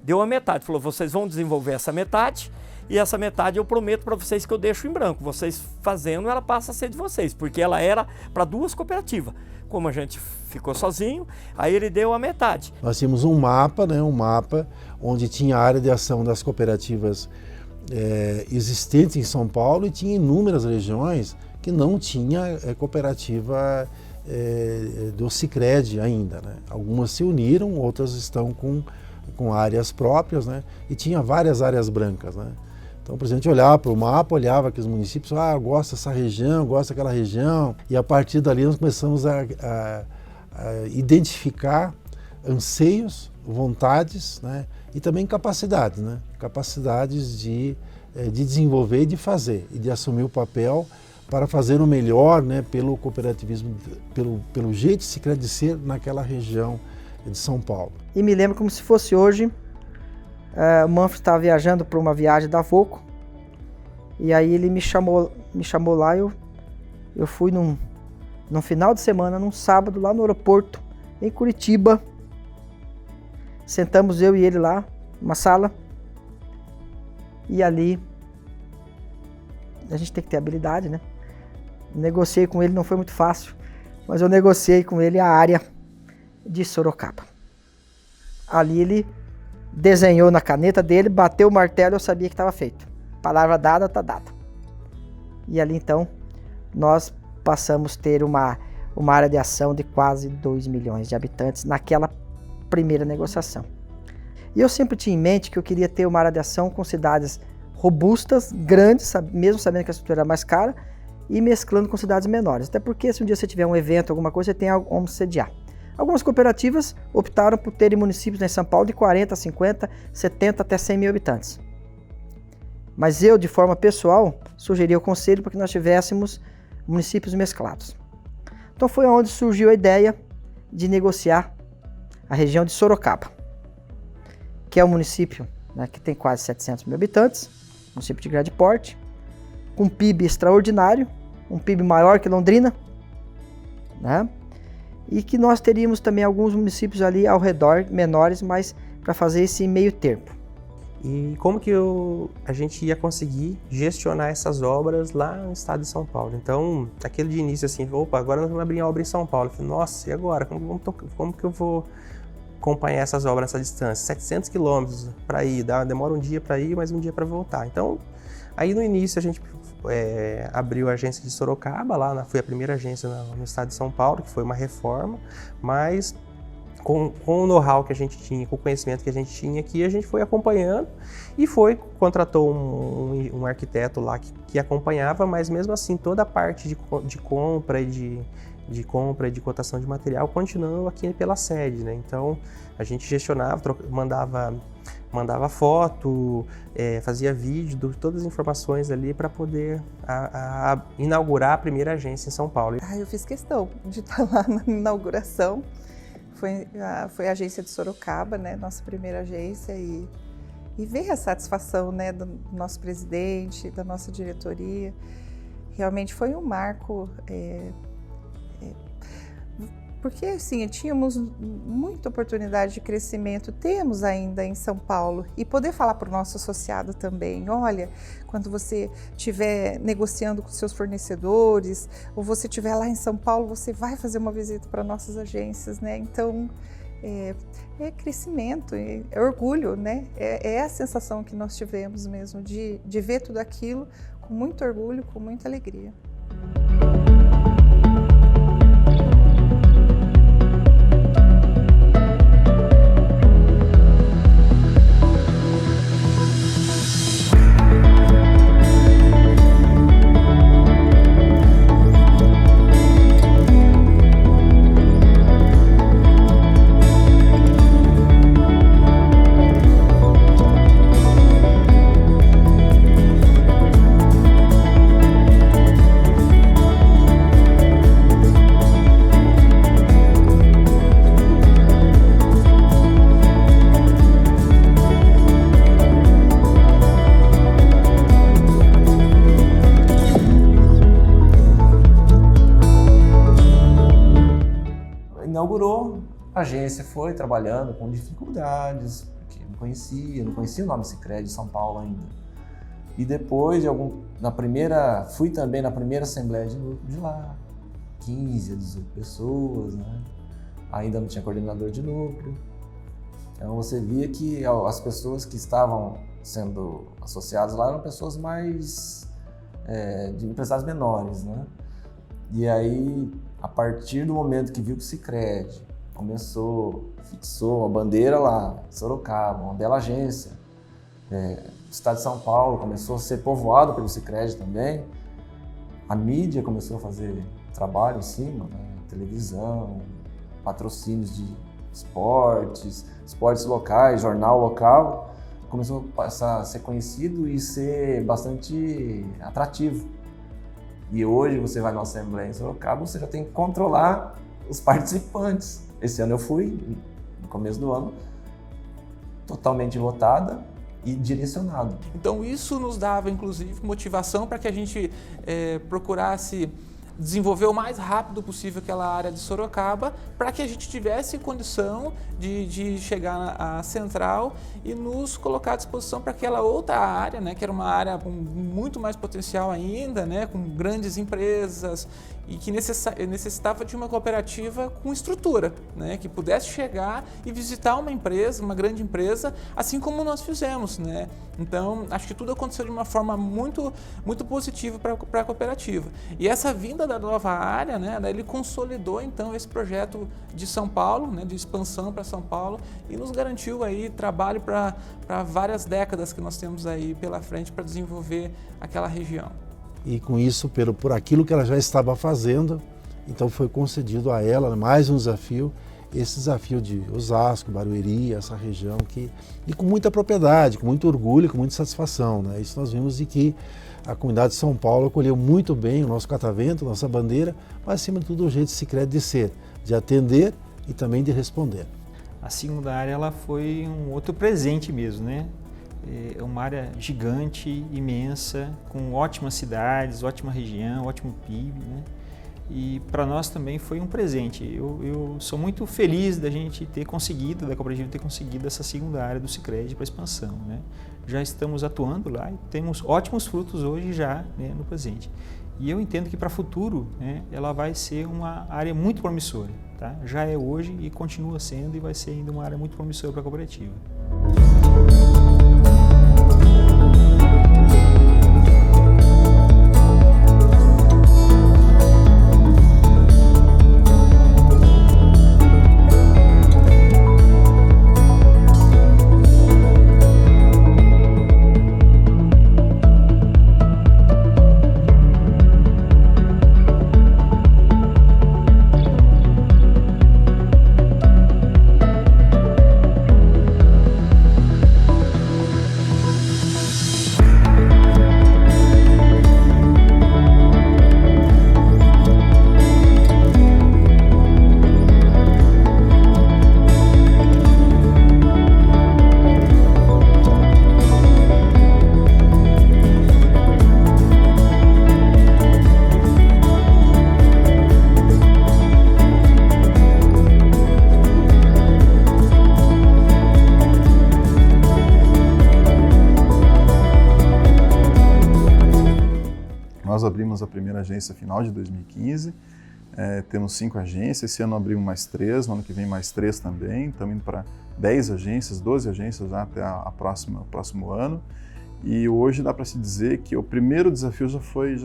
Deu a metade, falou, vocês vão desenvolver essa metade e essa metade eu prometo para vocês que eu deixo em branco. Vocês fazendo, ela passa a ser de vocês, porque ela era para 2 cooperativas. Como a gente ficou sozinho, aí ele deu a metade.
Nós tínhamos um mapa, né, um mapa onde tinha a área de ação das cooperativas existentes em São Paulo, e tinha inúmeras regiões que não tinha cooperativa do Sicredi ainda, né? Algumas se uniram, outras estão com áreas próprias, né? E tinha várias áreas brancas, né? Então, por exemplo, a gente olhava para o mapa, olhava aqueles municípios, gosta dessa região, gosta daquela região, e a partir dali nós começamos a identificar anseios, vontades, né? E também capacidades, né? Capacidades de desenvolver e de fazer, e de assumir o papel para fazer o melhor, né, pelo cooperativismo, pelo jeito de Sicredi de ser naquela região de São Paulo.
E me lembro como se fosse hoje, o Manfred estava viajando para uma viagem da Volco, e aí ele me chamou lá, eu fui num final de semana, num sábado, lá no aeroporto, em Curitiba. Sentamos eu e ele lá, numa sala, e ali a gente tem que ter habilidade, né? Negociei com ele, não foi muito fácil, mas eu negociei com ele a área de Sorocaba. Ali ele desenhou na caneta dele, bateu o martelo, eu sabia que estava feito. Palavra dada, está dada. E ali então nós passamos a ter uma área de ação de quase 2 milhões de habitantes naquela primeira negociação. E eu sempre tinha em mente que eu queria ter uma área de ação com cidades robustas, grandes, mesmo sabendo que a estrutura era mais cara, e mesclando com cidades menores. Até porque se um dia você tiver um evento, alguma coisa, você tem onde sediar. Algumas cooperativas optaram por terem municípios em São Paulo de 40, 50, 70 até 100 mil habitantes. Mas eu, de forma pessoal, sugeri ao conselho para que nós tivéssemos municípios mesclados. Então foi onde surgiu a ideia de negociar a região de Sorocaba, que é um município, né, que tem quase 700 mil habitantes, município de grande porte, com um PIB extraordinário, um PIB maior que Londrina, né? E que nós teríamos também alguns municípios ali ao redor, menores, mas para fazer esse meio termo.
E como que a gente ia conseguir gestionar essas obras lá no estado de São Paulo? Então, aquele de início assim, opa, agora nós vamos abrir a obra em São Paulo. Eu falei, nossa, e agora? Como que eu vou acompanhar essas obras nessa distância? 700 quilômetros para ir, demora um dia para ir, mais um dia para voltar. Então, aí no início a gente abriu a agência de Sorocaba, foi a primeira agência no estado de São Paulo, que foi uma reforma, mas com o know-how que a gente tinha, com o conhecimento que a gente tinha aqui, a gente foi acompanhando e contratou um arquiteto lá que acompanhava, mas mesmo assim toda a parte de compra e de cotação de material continuou aqui pela sede, né? Então a gente gestionava, mandava foto, fazia vídeo, todas as informações ali para poder inaugurar a primeira agência em São Paulo.
Eu fiz questão de estar lá na inauguração. Foi a agência de Sorocaba, né, nossa primeira agência, e ver a satisfação, né, do nosso presidente, da nossa diretoria. Realmente foi um marco, porque assim, tínhamos muita oportunidade de crescimento, temos ainda em São Paulo, e poder falar para o nosso associado também, olha, quando você estiver negociando com seus fornecedores, ou você estiver lá em São Paulo, você vai fazer uma visita para nossas agências, né? Então, é crescimento, é orgulho, né? É a sensação que nós tivemos mesmo, de ver tudo aquilo com muito orgulho, com muita alegria.
Inaugurou, a agência foi trabalhando com dificuldades, porque não conhecia o nome Sicredi de São Paulo ainda. E depois, fui também na primeira assembleia de núcleo de lá, 15 a 18 pessoas, né? Ainda não tinha coordenador de núcleo. Então você via que as pessoas que estavam sendo associadas lá eram pessoas mais de empresários menores, né? E aí, a partir do momento que viu que o Sicredi fixou a bandeira lá, Sorocaba, uma bela agência, o estado de São Paulo começou a ser povoado pelo Sicredi também, a mídia começou a fazer trabalho em cima, né? Televisão, patrocínios de esportes locais, jornal local, começou a passar a ser conhecido e ser bastante atrativo. E hoje você vai numa assembleia em Sorocaba, você já tem que controlar os participantes. Esse ano eu fui, no começo do ano, totalmente lotada e direcionado.
Então isso nos dava, inclusive, motivação para que a gente procurasse desenvolver o mais rápido possível aquela área de Sorocaba, para que a gente tivesse condição de chegar à central e nos colocar à disposição para aquela outra área, né, que era uma área com muito mais potencial ainda, né, com grandes empresas e que necessitava de uma cooperativa com estrutura, né, que pudesse chegar e visitar uma empresa, uma grande empresa, assim como nós fizemos, né? Então, acho que tudo aconteceu de uma forma muito positiva para a cooperativa. E essa vinda da nova área, né, ele consolidou então esse projeto de São Paulo, né, de expansão para São Paulo, e nos garantiu aí trabalho para várias décadas que nós temos aí pela frente para desenvolver aquela região.
E com isso, por aquilo que ela já estava fazendo, então foi concedido a ela mais um desafio, esse desafio de Osasco, Barueri, essa região e com muita propriedade, com muito orgulho, com muita satisfação, né? Isso nós vimos de que a comunidade de São Paulo acolheu muito bem o nosso catavento, nossa bandeira, mas acima de tudo o jeito Sicredi de ser, de atender e também de responder.
A segunda área ela foi um outro presente mesmo, né? É uma área gigante, imensa, com ótimas cidades, ótima região, ótimo PIB, né? E para nós também foi um presente. Eu sou muito feliz da gente ter conseguido, da cooperativa ter conseguido essa segunda área do Sicredi para expansão, né? Já estamos atuando lá e temos ótimos frutos hoje já, né, no presente. E eu entendo que para o futuro, né, ela vai ser uma área muito promissora, tá? Já é hoje e continua sendo e vai ser ainda uma área muito promissora para a cooperativa.
Nós abrimos a primeira agência final de 2015, temos 5 agências, esse ano abrimos mais 3, no ano que vem mais 3 também, estamos indo para 10 agências, 12 agências já até o próximo ano. E hoje dá para se dizer que o primeiro desafio já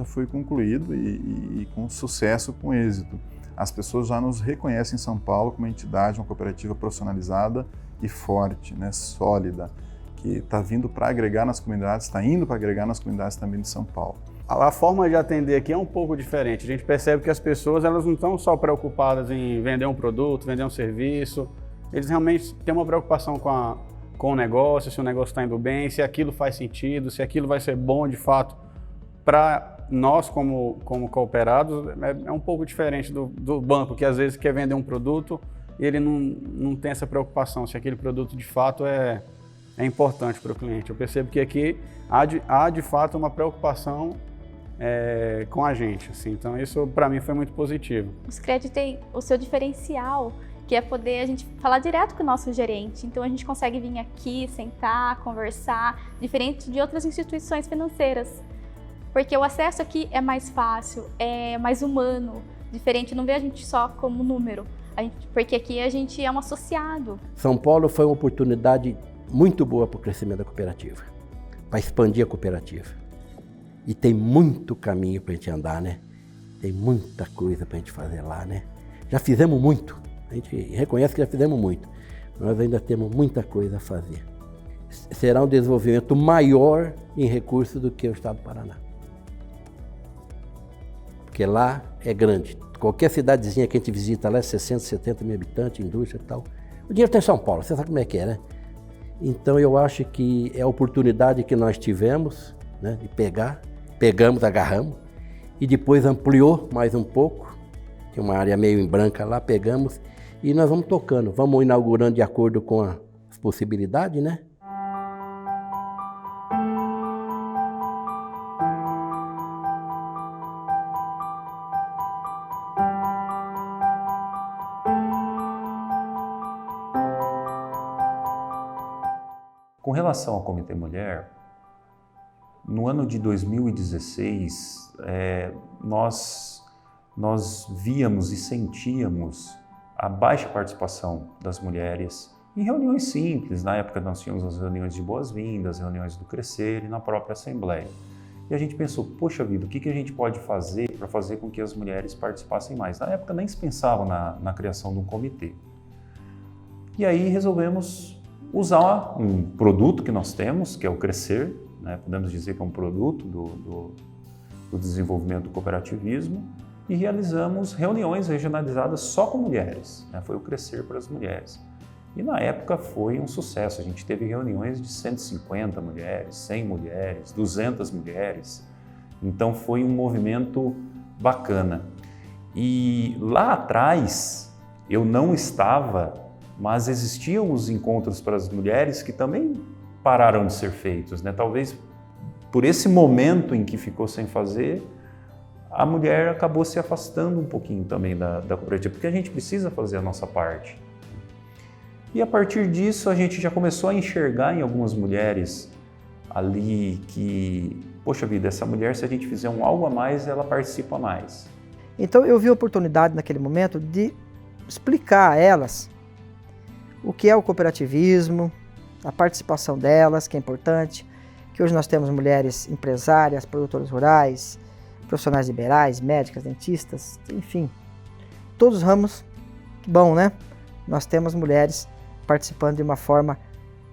foi concluído e com sucesso, com êxito. As pessoas já nos reconhecem em São Paulo como uma entidade, uma cooperativa profissionalizada e forte, né, sólida, que está vindo para agregar nas comunidades, está indo para agregar nas comunidades também de São Paulo.
A forma de atender aqui é um pouco diferente. A gente percebe que as pessoas elas não estão só preocupadas em vender um produto, vender um serviço. Eles realmente têm uma preocupação com o negócio, se o negócio está indo bem, se aquilo faz sentido, se aquilo vai ser bom de fato para nós como cooperados. É um pouco diferente do banco, que às vezes quer vender um produto e ele não tem essa preocupação se aquele produto de fato é importante para o cliente. Eu percebo que aqui há de fato uma preocupação com a gente, assim. Então isso para mim foi muito positivo.
O Sicredi tem o seu diferencial que é poder a gente falar direto com o nosso gerente. Então a gente consegue vir aqui, sentar, conversar, diferente de outras instituições financeiras. Porque o acesso aqui é mais fácil, é mais humano, diferente, não vê a gente só como número, porque aqui a gente é um associado.
São Paulo foi uma oportunidade muito boa para o crescimento da cooperativa, para expandir a cooperativa. E tem muito caminho para a gente andar, né? Tem muita coisa para a gente fazer lá, né? Já fizemos muito, a gente reconhece que já fizemos muito, mas ainda temos muita coisa a fazer. Será um desenvolvimento maior em recursos do que o estado do Paraná. Porque lá é grande. Qualquer cidadezinha que a gente visita lá é 60, 70 mil habitantes, indústria e tal. O dinheiro está em São Paulo, você sabe como é que é, né? Então eu acho que é a oportunidade que nós tivemos, né, de pegamos, agarramos, e depois ampliou mais um pouco, tinha uma área meio em branca lá, pegamos, e nós vamos tocando, vamos inaugurando de acordo com as possibilidades, né?
Com relação ao Comitê Mulher, no ano de 2016, nós víamos e sentíamos a baixa participação das mulheres em reuniões simples. Na época nós tínhamos as reuniões de boas-vindas, reuniões do Crescer e na própria Assembleia. E a gente pensou, poxa vida, o que a gente pode fazer para fazer com que as mulheres participassem mais? Na época nem se pensava na criação de um comitê. E aí resolvemos usar um produto que nós temos, que é o Crescer, né? Podemos dizer que é um produto do desenvolvimento do cooperativismo, e realizamos reuniões regionalizadas só com mulheres, né? Foi o Crescer para as mulheres. E na época foi um sucesso, a gente teve reuniões de 150 mulheres, 100 mulheres, 200 mulheres, então foi um movimento bacana. E lá atrás eu não estava, mas existiam os encontros para as mulheres que também pararam de ser feitos, né? Talvez por esse momento em que ficou sem fazer, a mulher acabou se afastando um pouquinho também da cooperativa, porque a gente precisa fazer a nossa parte. E a partir disso a gente já começou a enxergar em algumas mulheres ali que, poxa vida, essa mulher, se a gente fizer algo a mais, ela participa mais.
Então eu vi a oportunidade naquele momento de explicar a elas o que é o cooperativismo, a participação delas, que é importante, que hoje nós temos mulheres empresárias, produtoras rurais, profissionais liberais, médicas, dentistas, enfim, todos os ramos, bom, né? Nós temos mulheres participando de uma forma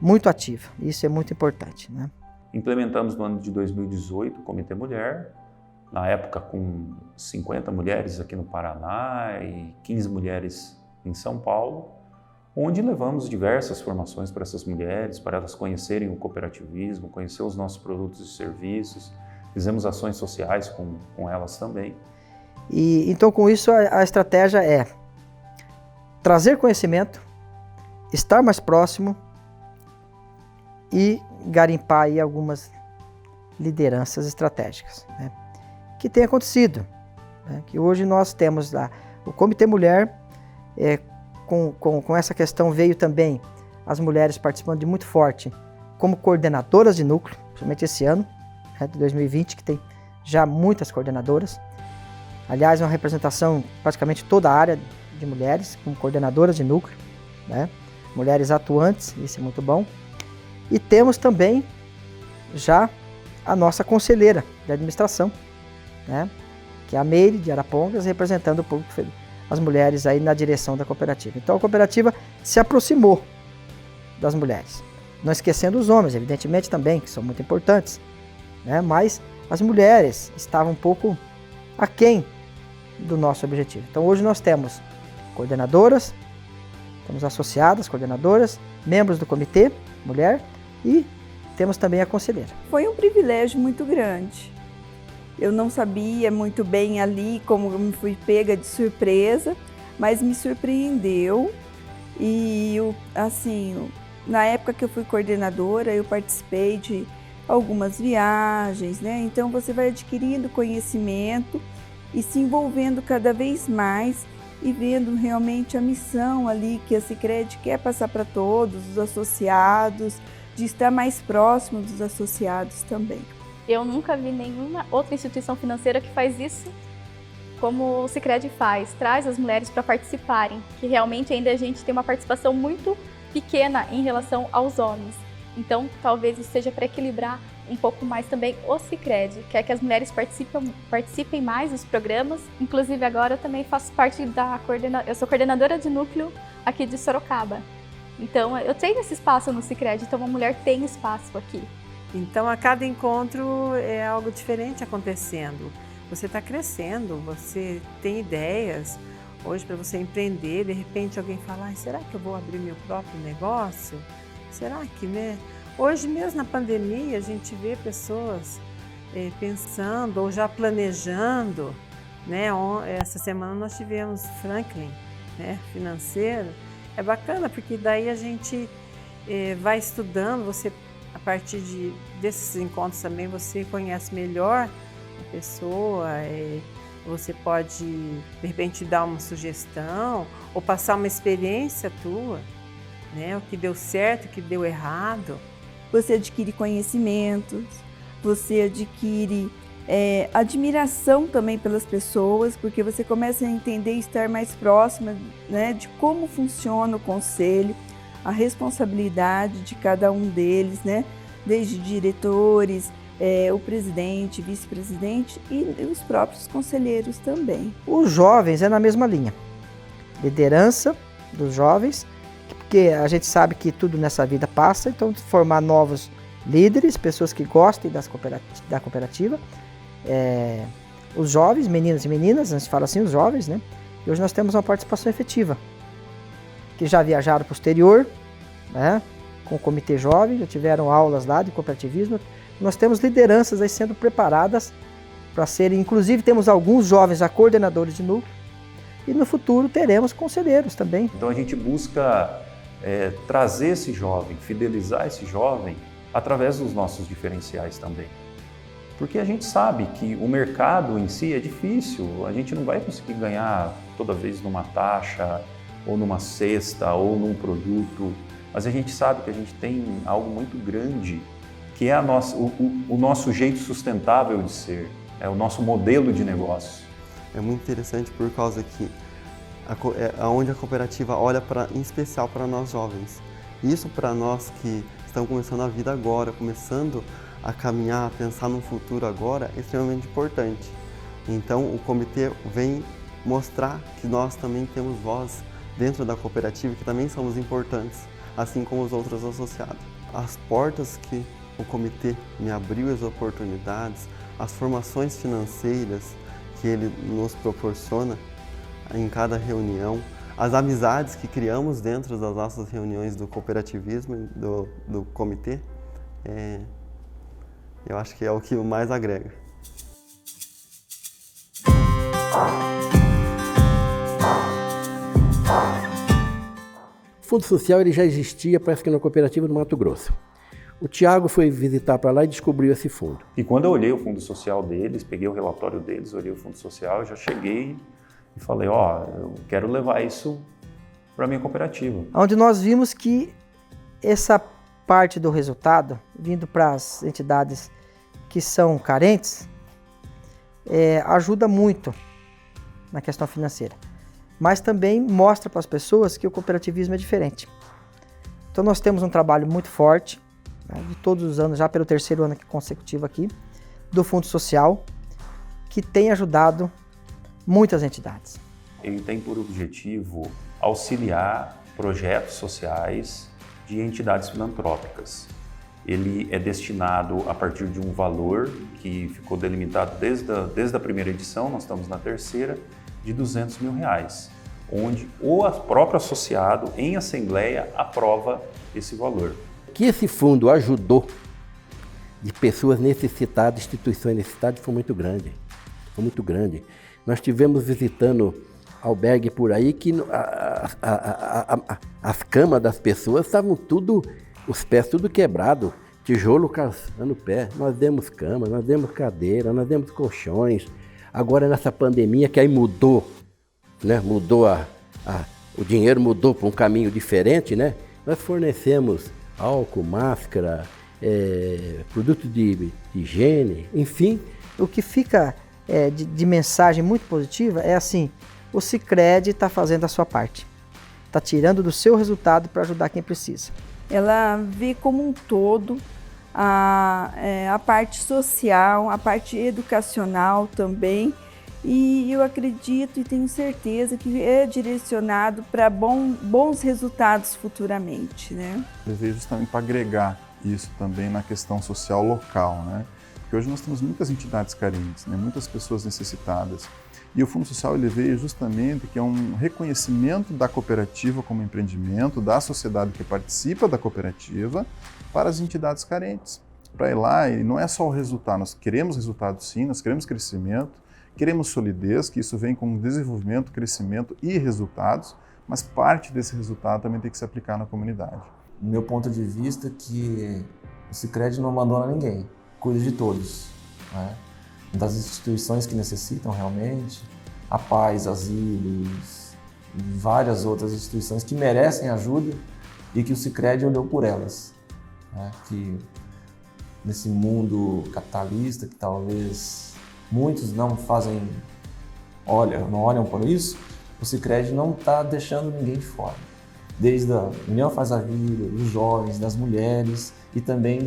muito ativa, isso é muito importante, né?
Implementamos no ano de 2018 o Comitê Mulher, na época com 50 mulheres aqui no Paraná e 15 mulheres em São Paulo, onde levamos diversas formações para essas mulheres, para elas conhecerem o cooperativismo, conhecer os nossos produtos e serviços, fizemos ações sociais com elas também.
E então com isso a estratégia é trazer conhecimento, estar mais próximo e garimpar aí algumas lideranças estratégicas, né, que tem acontecido, né, que hoje nós temos lá o Comitê Mulher, com essa questão veio também as mulheres participando de muito forte como coordenadoras de núcleo, principalmente esse ano, né, de 2020, que tem já muitas coordenadoras. Aliás, uma representação praticamente toda a área de mulheres como coordenadoras de núcleo, né, mulheres atuantes, isso é muito bom. E temos também já a nossa conselheira de administração, né, que é a Meire de Arapongas, representando o público, as mulheres aí na direção da cooperativa. Então a cooperativa se aproximou das mulheres, não esquecendo os homens, evidentemente também, que são muito importantes, né? Mas as mulheres estavam um pouco aquém do nosso objetivo. Então hoje nós temos coordenadoras, temos associadas, coordenadoras, membros do comitê, mulher, e temos também a conselheira.
Foi um privilégio muito grande. Eu não sabia muito bem ali como eu me fui pega de surpresa, mas me surpreendeu. E assim, na época que eu fui coordenadora, eu participei de algumas viagens, né? Então você vai adquirindo conhecimento e se envolvendo cada vez mais e vendo realmente a missão ali que a Sicredi quer passar para todos os associados, de estar mais próximo dos associados também.
Eu nunca vi nenhuma outra instituição financeira que faz isso como o Sicredi faz, traz as mulheres para participarem, que realmente ainda a gente tem uma participação muito pequena em relação aos homens. Então, talvez isso seja para equilibrar um pouco mais também o Sicredi, quer que as mulheres participem mais dos programas. Inclusive agora eu também faço parte eu sou coordenadora de núcleo aqui de Sorocaba. Então, eu tenho esse espaço no Sicredi, então uma mulher tem espaço aqui.
Então, a cada encontro é algo diferente acontecendo. Você está crescendo, você tem ideias. Hoje, para você empreender, de repente alguém fala, será que eu vou abrir meu próprio negócio? Será que, né? Hoje mesmo na pandemia, a gente vê pessoas pensando ou já planejando, né? Essa semana nós tivemos Franklin, né? Financeiro. É bacana, porque daí a gente vai estudando, você, a partir desses encontros também, você conhece melhor a pessoa, você pode, de repente, dar uma sugestão ou passar uma experiência tua, né? O que deu certo, o que deu errado.
Você adquire conhecimentos, você adquire admiração também pelas pessoas, porque você começa a entender e estar mais próxima, né, de como funciona o conselho, a responsabilidade de cada um deles, né, desde diretores, o presidente, vice-presidente e os próprios conselheiros também.
Os jovens é na mesma linha. Liderança dos jovens, porque a gente sabe que tudo nessa vida passa, então formar novos líderes, pessoas que gostem da cooperativa, os jovens, meninos e meninas, a gente fala assim, os jovens, né? E hoje nós temos uma participação efetiva, que já viajaram para o exterior, né? Com o Comitê Jovem, já tiveram aulas lá de cooperativismo. Nós temos lideranças aí sendo preparadas para serem, inclusive temos alguns jovens a coordenadores de núcleo, e no futuro teremos conselheiros também.
Então a gente busca trazer esse jovem, fidelizar esse jovem através dos nossos diferenciais também. Porque a gente sabe que o mercado em si é difícil, a gente não vai conseguir ganhar toda vez numa taxa, ou numa cesta, ou num produto, mas a gente sabe que a gente tem algo muito grande, que é o nosso jeito sustentável de ser, é o nosso modelo de negócio.
É muito interessante por causa que onde a cooperativa olha em especial para nós jovens. Isso para nós que estamos começando a vida agora, começando a caminhar, a pensar no futuro agora, é extremamente importante. Então o comitê vem mostrar que nós também temos voz dentro da cooperativa, que também somos importantes, assim como os outros associados. As portas que o comitê me abriu, as oportunidades, as formações financeiras que ele nos proporciona em cada reunião, as amizades que criamos dentro das nossas reuniões do cooperativismo, do comitê, eu acho que é o que mais agrega.
O Fundo Social ele já existia, parece que na cooperativa do Mato Grosso. O Tiago foi visitar para lá e descobriu esse fundo.
E quando eu olhei o fundo social deles, peguei o relatório deles, olhei o fundo social, eu já cheguei e falei, eu quero levar isso para a minha cooperativa.
Onde nós vimos que essa parte do resultado, vindo para as entidades que são carentes, ajuda muito na questão financeira. Mas também mostra para as pessoas que o cooperativismo é diferente. Então nós temos um trabalho muito forte, de todos os anos, já pelo terceiro ano consecutivo aqui, do Fundo Social, que tem ajudado muitas entidades.
Ele tem por objetivo auxiliar projetos sociais de entidades filantrópicas. Ele é destinado a partir de um valor que ficou delimitado desde a primeira edição, nós estamos na terceira, de R$200 mil, onde o próprio associado, em assembleia, aprova esse valor.
Que esse fundo ajudou de pessoas necessitadas, instituições necessitadas, foi muito grande. Foi muito grande. Nós tivemos visitando albergue por aí que as camas das pessoas estavam os pés tudo quebrado, tijolo calçando o pé. Nós demos cama, nós demos cadeira, nós demos colchões. Agora nessa pandemia que aí mudou né, o dinheiro mudou para um caminho diferente, né? Nós fornecemos álcool, máscara, produto de higiene, enfim.
O que fica de mensagem muito positiva é assim, o Sicredi está fazendo a sua parte, está tirando do seu resultado para ajudar quem precisa.
Ela vê como um todo a parte social, a parte educacional também, e eu acredito e tenho certeza que é direcionado para bons resultados futuramente, né?
Eu vejo justamente para agregar isso também na questão social local, né? Porque hoje nós temos muitas entidades carentes, né? Muitas pessoas necessitadas. E o Fundo Social ele veio justamente que é um reconhecimento da cooperativa como empreendimento, da sociedade que participa da cooperativa, para as entidades carentes. Para ir lá, e não é só o resultado, nós queremos resultado sim, nós queremos crescimento, queremos solidez, que isso vem com desenvolvimento, crescimento e resultados, mas parte desse resultado também tem que se aplicar na comunidade.
Do meu ponto de vista, que o Sicredi não abandona ninguém, cuida de todos, né? Das instituições que necessitam realmente, a Paz, asilos, várias outras instituições que merecem ajuda e que o Sicredi olhou por elas, né? Que nesse mundo capitalista que talvez muitos não olham por isso, o Sicredi não está deixando ninguém de fora. Desde a União Faz a Vida, dos jovens, das mulheres e também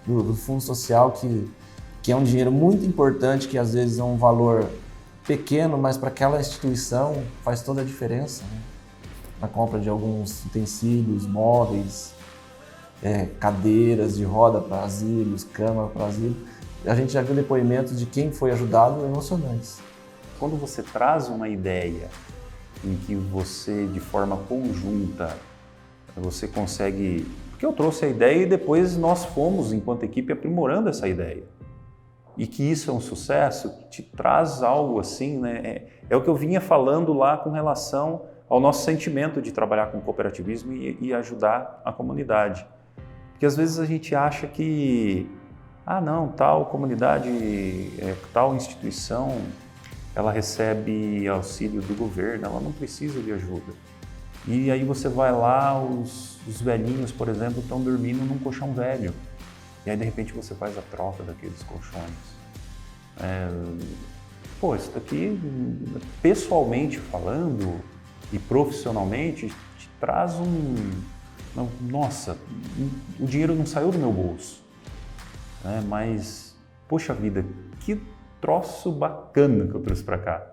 do Fundo Social, que é um dinheiro muito importante, que às vezes é um valor pequeno, mas para aquela instituição faz toda a diferença, né? Na compra de alguns utensílios, móveis, cadeiras de roda para asilos, cama para asilo. A gente já viu depoimentos de quem foi ajudado emocionantes.
Quando você traz uma ideia em que você, de forma conjunta, você consegue... Porque eu trouxe a ideia e depois nós fomos, enquanto equipe, aprimorando essa ideia. E que isso é um sucesso, te traz algo assim, né? É o que eu vinha falando lá com relação ao nosso sentimento de trabalhar com cooperativismo e ajudar a comunidade. Porque às vezes a gente acha que, não, tal comunidade, tal instituição, ela recebe auxílio do governo, ela não precisa de ajuda. E aí você vai lá, os velhinhos, por exemplo, estão dormindo num colchão velho. E aí, de repente, você faz a troca daqueles colchões. Isso daqui, pessoalmente falando e profissionalmente, te traz Nossa, o dinheiro não saiu do meu bolso. Mas, poxa vida, que troço bacana que eu trouxe para cá.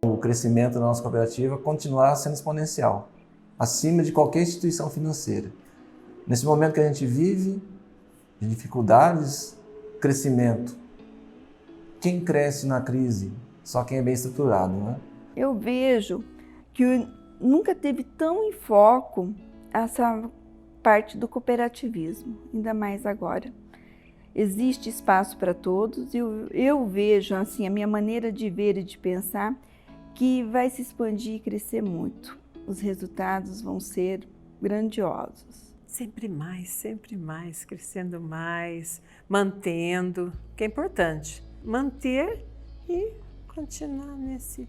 O crescimento da nossa cooperativa continuará sendo exponencial, acima de qualquer instituição financeira. Nesse momento que a gente vive, de dificuldades, crescimento. Quem cresce na crise? Só quem é bem estruturado, né?
Eu vejo que nunca teve tão em foco essa parte do cooperativismo, ainda mais agora. Existe espaço para todos e eu vejo, assim, a minha maneira de ver e de pensar, que vai se expandir e crescer muito. Os resultados vão ser grandiosos.
Sempre mais, crescendo mais, mantendo, que é importante. Manter e continuar nesse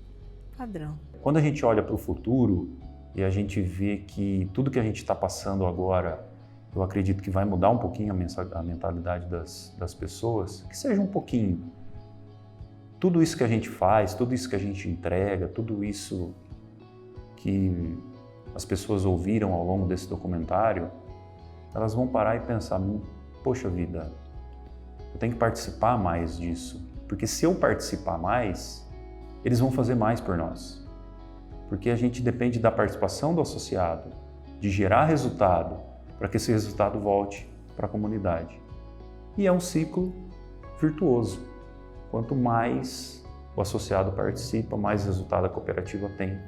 padrão.
Quando a gente olha para o futuro e a gente vê que tudo que a gente está passando agora, eu acredito que vai mudar um pouquinho a mentalidade das pessoas, que seja um pouquinho. Tudo isso que a gente faz, tudo isso que a gente entrega, tudo isso que as pessoas ouviram ao longo desse documentário, elas vão parar e pensar, poxa vida, eu tenho que participar mais disso, porque se eu participar mais, eles vão fazer mais por nós. Porque a gente depende da participação do associado, de gerar resultado, para que esse resultado volte para a comunidade. E é um ciclo virtuoso. Quanto mais o associado participa, mais resultado a cooperativa tem.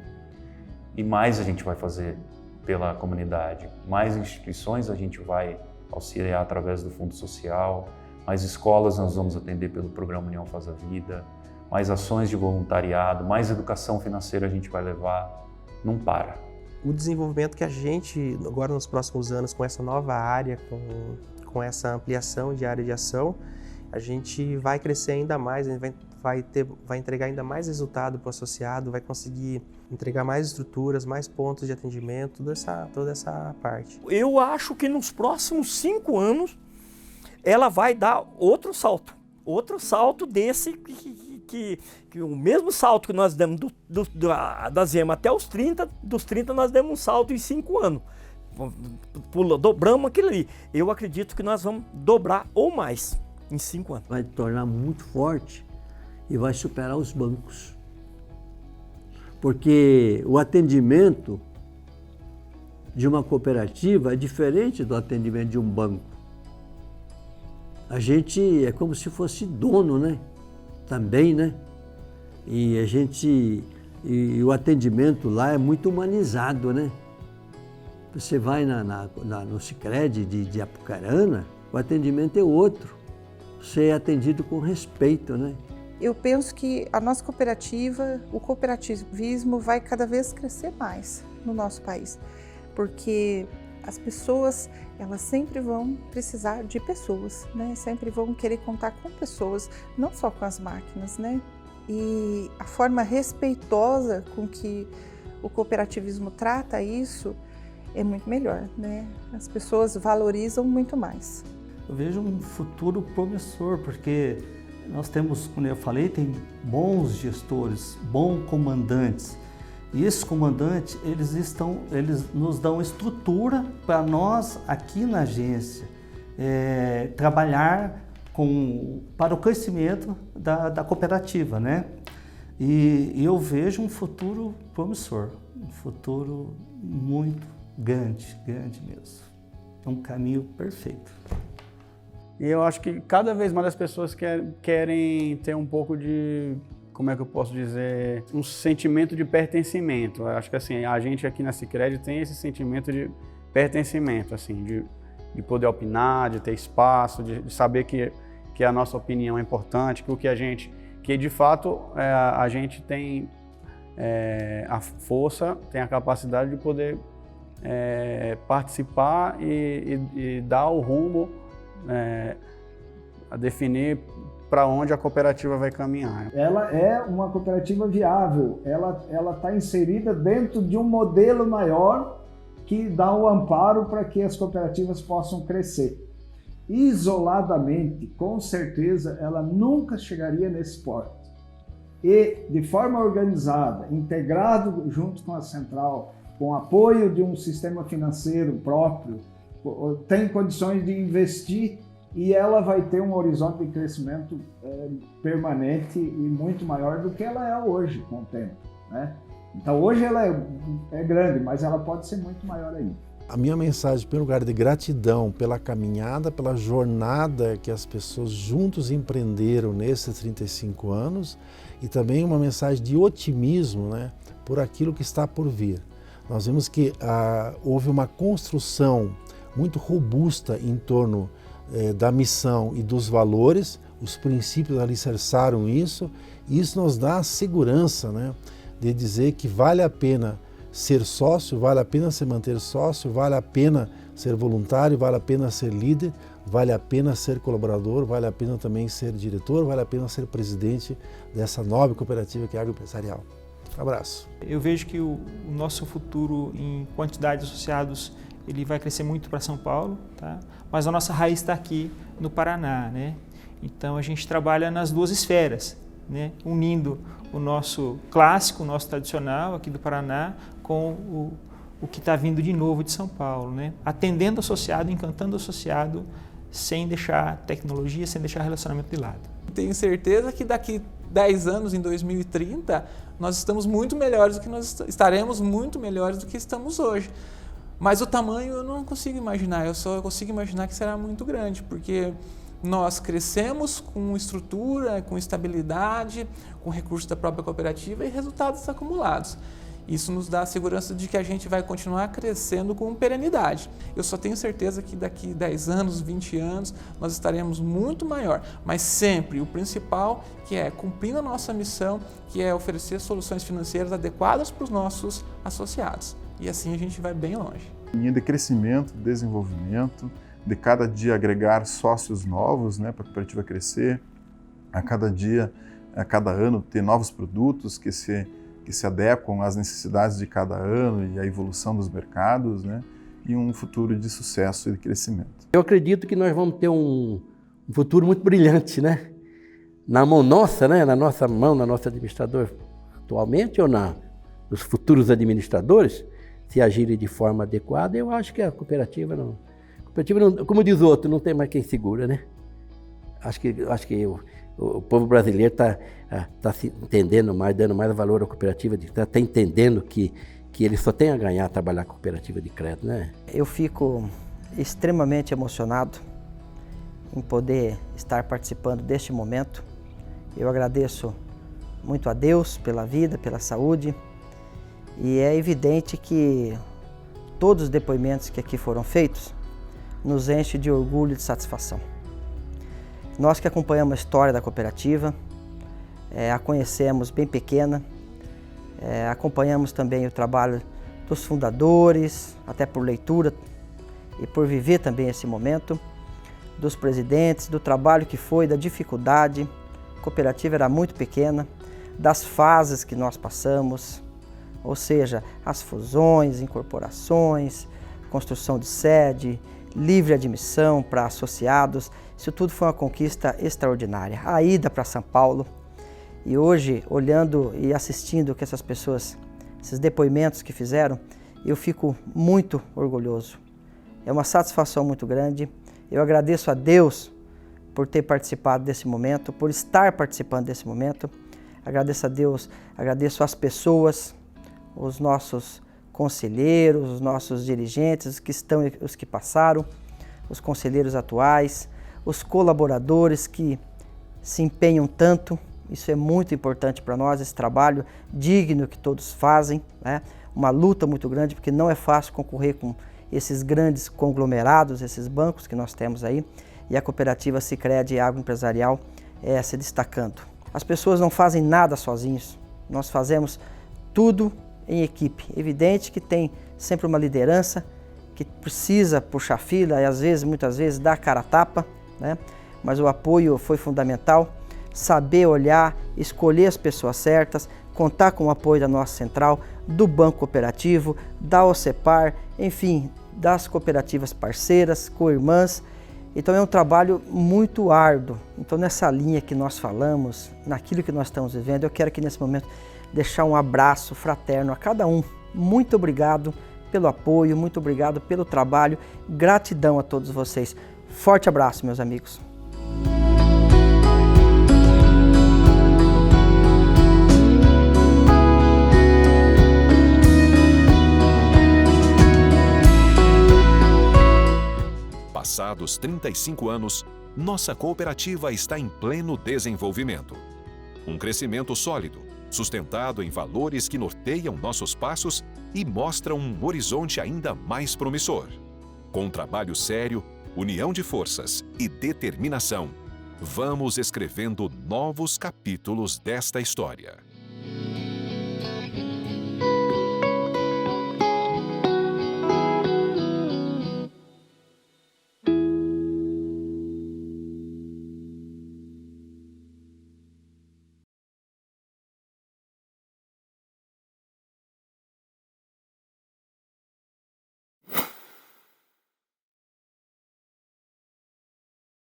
E mais a gente vai fazer pela comunidade, mais instituições a gente vai auxiliar através do Fundo Social, mais escolas nós vamos atender pelo Programa União Faz a Vida, mais ações de voluntariado, mais educação financeira a gente vai levar, não para.
O desenvolvimento que a gente, agora nos próximos anos, com essa nova área, com essa ampliação de área de ação, a gente vai crescer ainda mais, a gente vai entregar ainda mais resultado para o associado, vai conseguir entregar mais estruturas, mais pontos de atendimento, toda essa parte.
Eu acho que nos próximos 5 anos ela vai dar outro salto desse que o mesmo salto que nós demos da Zema até os 30, dos 30 nós demos um salto em 5 anos. Dobramos aquilo ali. Eu acredito que nós vamos dobrar ou mais em 5 anos.
Vai tornar muito forte e vai superar os bancos. Porque o atendimento de uma cooperativa é diferente do atendimento de um banco. A gente é como se fosse dono, né? Também, né? E o atendimento lá é muito humanizado, né? Você vai no Sicredi de Apucarana, o atendimento é outro. Você é atendido com respeito, né?
Eu penso que a nossa cooperativa, o cooperativismo vai cada vez crescer mais no nosso país, porque as pessoas, elas sempre vão precisar de pessoas, né? Sempre vão querer contar com pessoas, não só com as máquinas, né? E a forma respeitosa com que o cooperativismo trata isso é muito melhor, né? As pessoas valorizam muito mais.
Eu vejo um futuro promissor, porque nós temos, como eu falei, tem bons gestores, bons comandantes. E esses comandantes, eles nos dão estrutura para nós, aqui na agência, trabalhar para o crescimento da cooperativa, né? E eu vejo um futuro promissor, um futuro muito grande mesmo. É um caminho perfeito.
E eu acho que cada vez mais as pessoas querem ter um pouco de, como é que eu posso dizer, um sentimento de pertencimento. Eu acho que assim, a gente aqui na Sicredi tem esse sentimento de pertencimento, assim, de poder opinar, de ter espaço, de saber que a nossa opinião é importante, que de fato a gente tem a força, tem a capacidade de poder participar e dar o rumo, a definir para onde a cooperativa vai caminhar.
Ela é uma cooperativa viável, ela está inserida dentro de um modelo maior que dá o amparo para que as cooperativas possam crescer. Isoladamente, com certeza, ela nunca chegaria nesse porte. E, de forma organizada, integrado junto com a central, com apoio de um sistema financeiro próprio, tem condições de investir e ela vai ter um horizonte de crescimento permanente e muito maior do que ela é hoje com o tempo, né? Então hoje ela é grande, mas ela pode ser muito maior ainda.
A minha mensagem, em primeiro lugar, de gratidão pela caminhada, pela jornada que as pessoas juntos empreenderam nesses 35 anos e também uma mensagem de otimismo, né, por aquilo que está por vir. Nós vimos que houve uma construção muito robusta em torno da missão e dos valores, os princípios alicerçaram isso, e isso nos dá a segurança, né, de dizer que vale a pena ser sócio, vale a pena se manter sócio, vale a pena ser voluntário, vale a pena ser líder, vale a pena ser colaborador, vale a pena também ser diretor, vale a pena ser presidente dessa nova cooperativa que é agroempresarial. Um abraço.
Eu vejo que o nosso futuro em quantidade de associados ele vai crescer muito para São Paulo, tá? Mas a nossa raiz está aqui no Paraná, né? Então a gente trabalha nas duas esferas, né? Unindo o nosso clássico, o nosso tradicional aqui do Paraná com o que está vindo de novo de São Paulo, né? Atendendo o associado, encantando o associado, sem deixar tecnologia, sem deixar relacionamento de lado.
Tenho certeza que daqui 10 anos, em 2030, nós estamos muito melhores do que estaremos muito melhores do que estamos hoje. Mas o tamanho eu não consigo imaginar, eu só consigo imaginar que será muito grande, porque nós crescemos com estrutura, com estabilidade, com recursos da própria cooperativa e resultados acumulados. Isso nos dá a segurança de que a gente vai continuar crescendo com perenidade. Eu só tenho certeza que daqui 10 anos, 20 anos, nós estaremos muito maior. Mas sempre o principal, que é cumprindo a nossa missão, que é oferecer soluções financeiras adequadas para os nossos associados. E assim a gente vai bem longe.
Linha de crescimento, desenvolvimento, de cada dia agregar sócios novos, né, para a cooperativa crescer, a cada dia, a cada ano ter novos produtos que se adequam às necessidades de cada ano e à evolução dos mercados, né, e um futuro de sucesso e de crescimento.
Eu acredito que nós vamos ter um futuro muito brilhante, né? Na mão nossa, né? Na nossa mão, na nossa administrador atualmente ou nos futuros administradores, se agirem de forma adequada, eu acho que a cooperativa não, como diz o outro, não tem mais quem segura, né? Acho que o povo brasileiro está se entendendo mais, dando mais valor à cooperativa, está entendendo que ele só tem a ganhar a trabalhar com cooperativa de crédito, né?
Eu fico extremamente emocionado em poder estar participando deste momento. Eu agradeço muito a Deus pela vida, pela saúde, e é evidente que todos os depoimentos que aqui foram feitos nos enchem de orgulho e de satisfação. Nós que acompanhamos a história da cooperativa, a conhecemos bem pequena, acompanhamos também o trabalho dos fundadores, até por leitura e por viver também esse momento, dos presidentes, do trabalho que foi, da dificuldade. A cooperativa era muito pequena, das fases que nós passamos, ou seja, as fusões, incorporações, construção de sede, livre admissão para associados, isso tudo foi uma conquista extraordinária. A ida para São Paulo, e hoje, olhando e assistindo que essas pessoas, esses depoimentos que fizeram, eu fico muito orgulhoso. É uma satisfação muito grande. Eu agradeço a Deus por ter participado desse momento, por estar participando desse momento. Agradeço a Deus, agradeço às pessoas, os nossos conselheiros, os nossos dirigentes, os que passaram, os conselheiros atuais, os colaboradores que se empenham tanto. Isso é muito importante para nós, esse trabalho digno que todos fazem, né? Uma luta muito grande, porque não é fácil concorrer com esses grandes conglomerados, esses bancos que nós temos aí, e a cooperativa Sicredi Agroempresarial se destacando. As pessoas não fazem nada sozinhos, nós fazemos tudo em equipe. Evidente que tem sempre uma liderança que precisa puxar fila e às vezes, muitas vezes, dar cara a tapa, né? Mas o apoio foi fundamental. Saber olhar, escolher as pessoas certas, contar com o apoio da nossa central, do Banco Cooperativo, da OCEPAR, enfim, das cooperativas parceiras, co-irmãs. Então é um trabalho muito árduo. Então nessa linha que nós falamos, naquilo que nós estamos vivendo, eu quero aqui nesse momento deixar um abraço fraterno a cada um. Muito obrigado pelo apoio, muito obrigado pelo trabalho, gratidão a todos vocês. Forte abraço, meus amigos.
Passados 35 anos, nossa cooperativa está em pleno desenvolvimento. Um crescimento sólido, sustentado em valores que norteiam nossos passos e mostram um horizonte ainda mais promissor. Com trabalho sério, união de forças e determinação, vamos escrevendo novos capítulos desta história.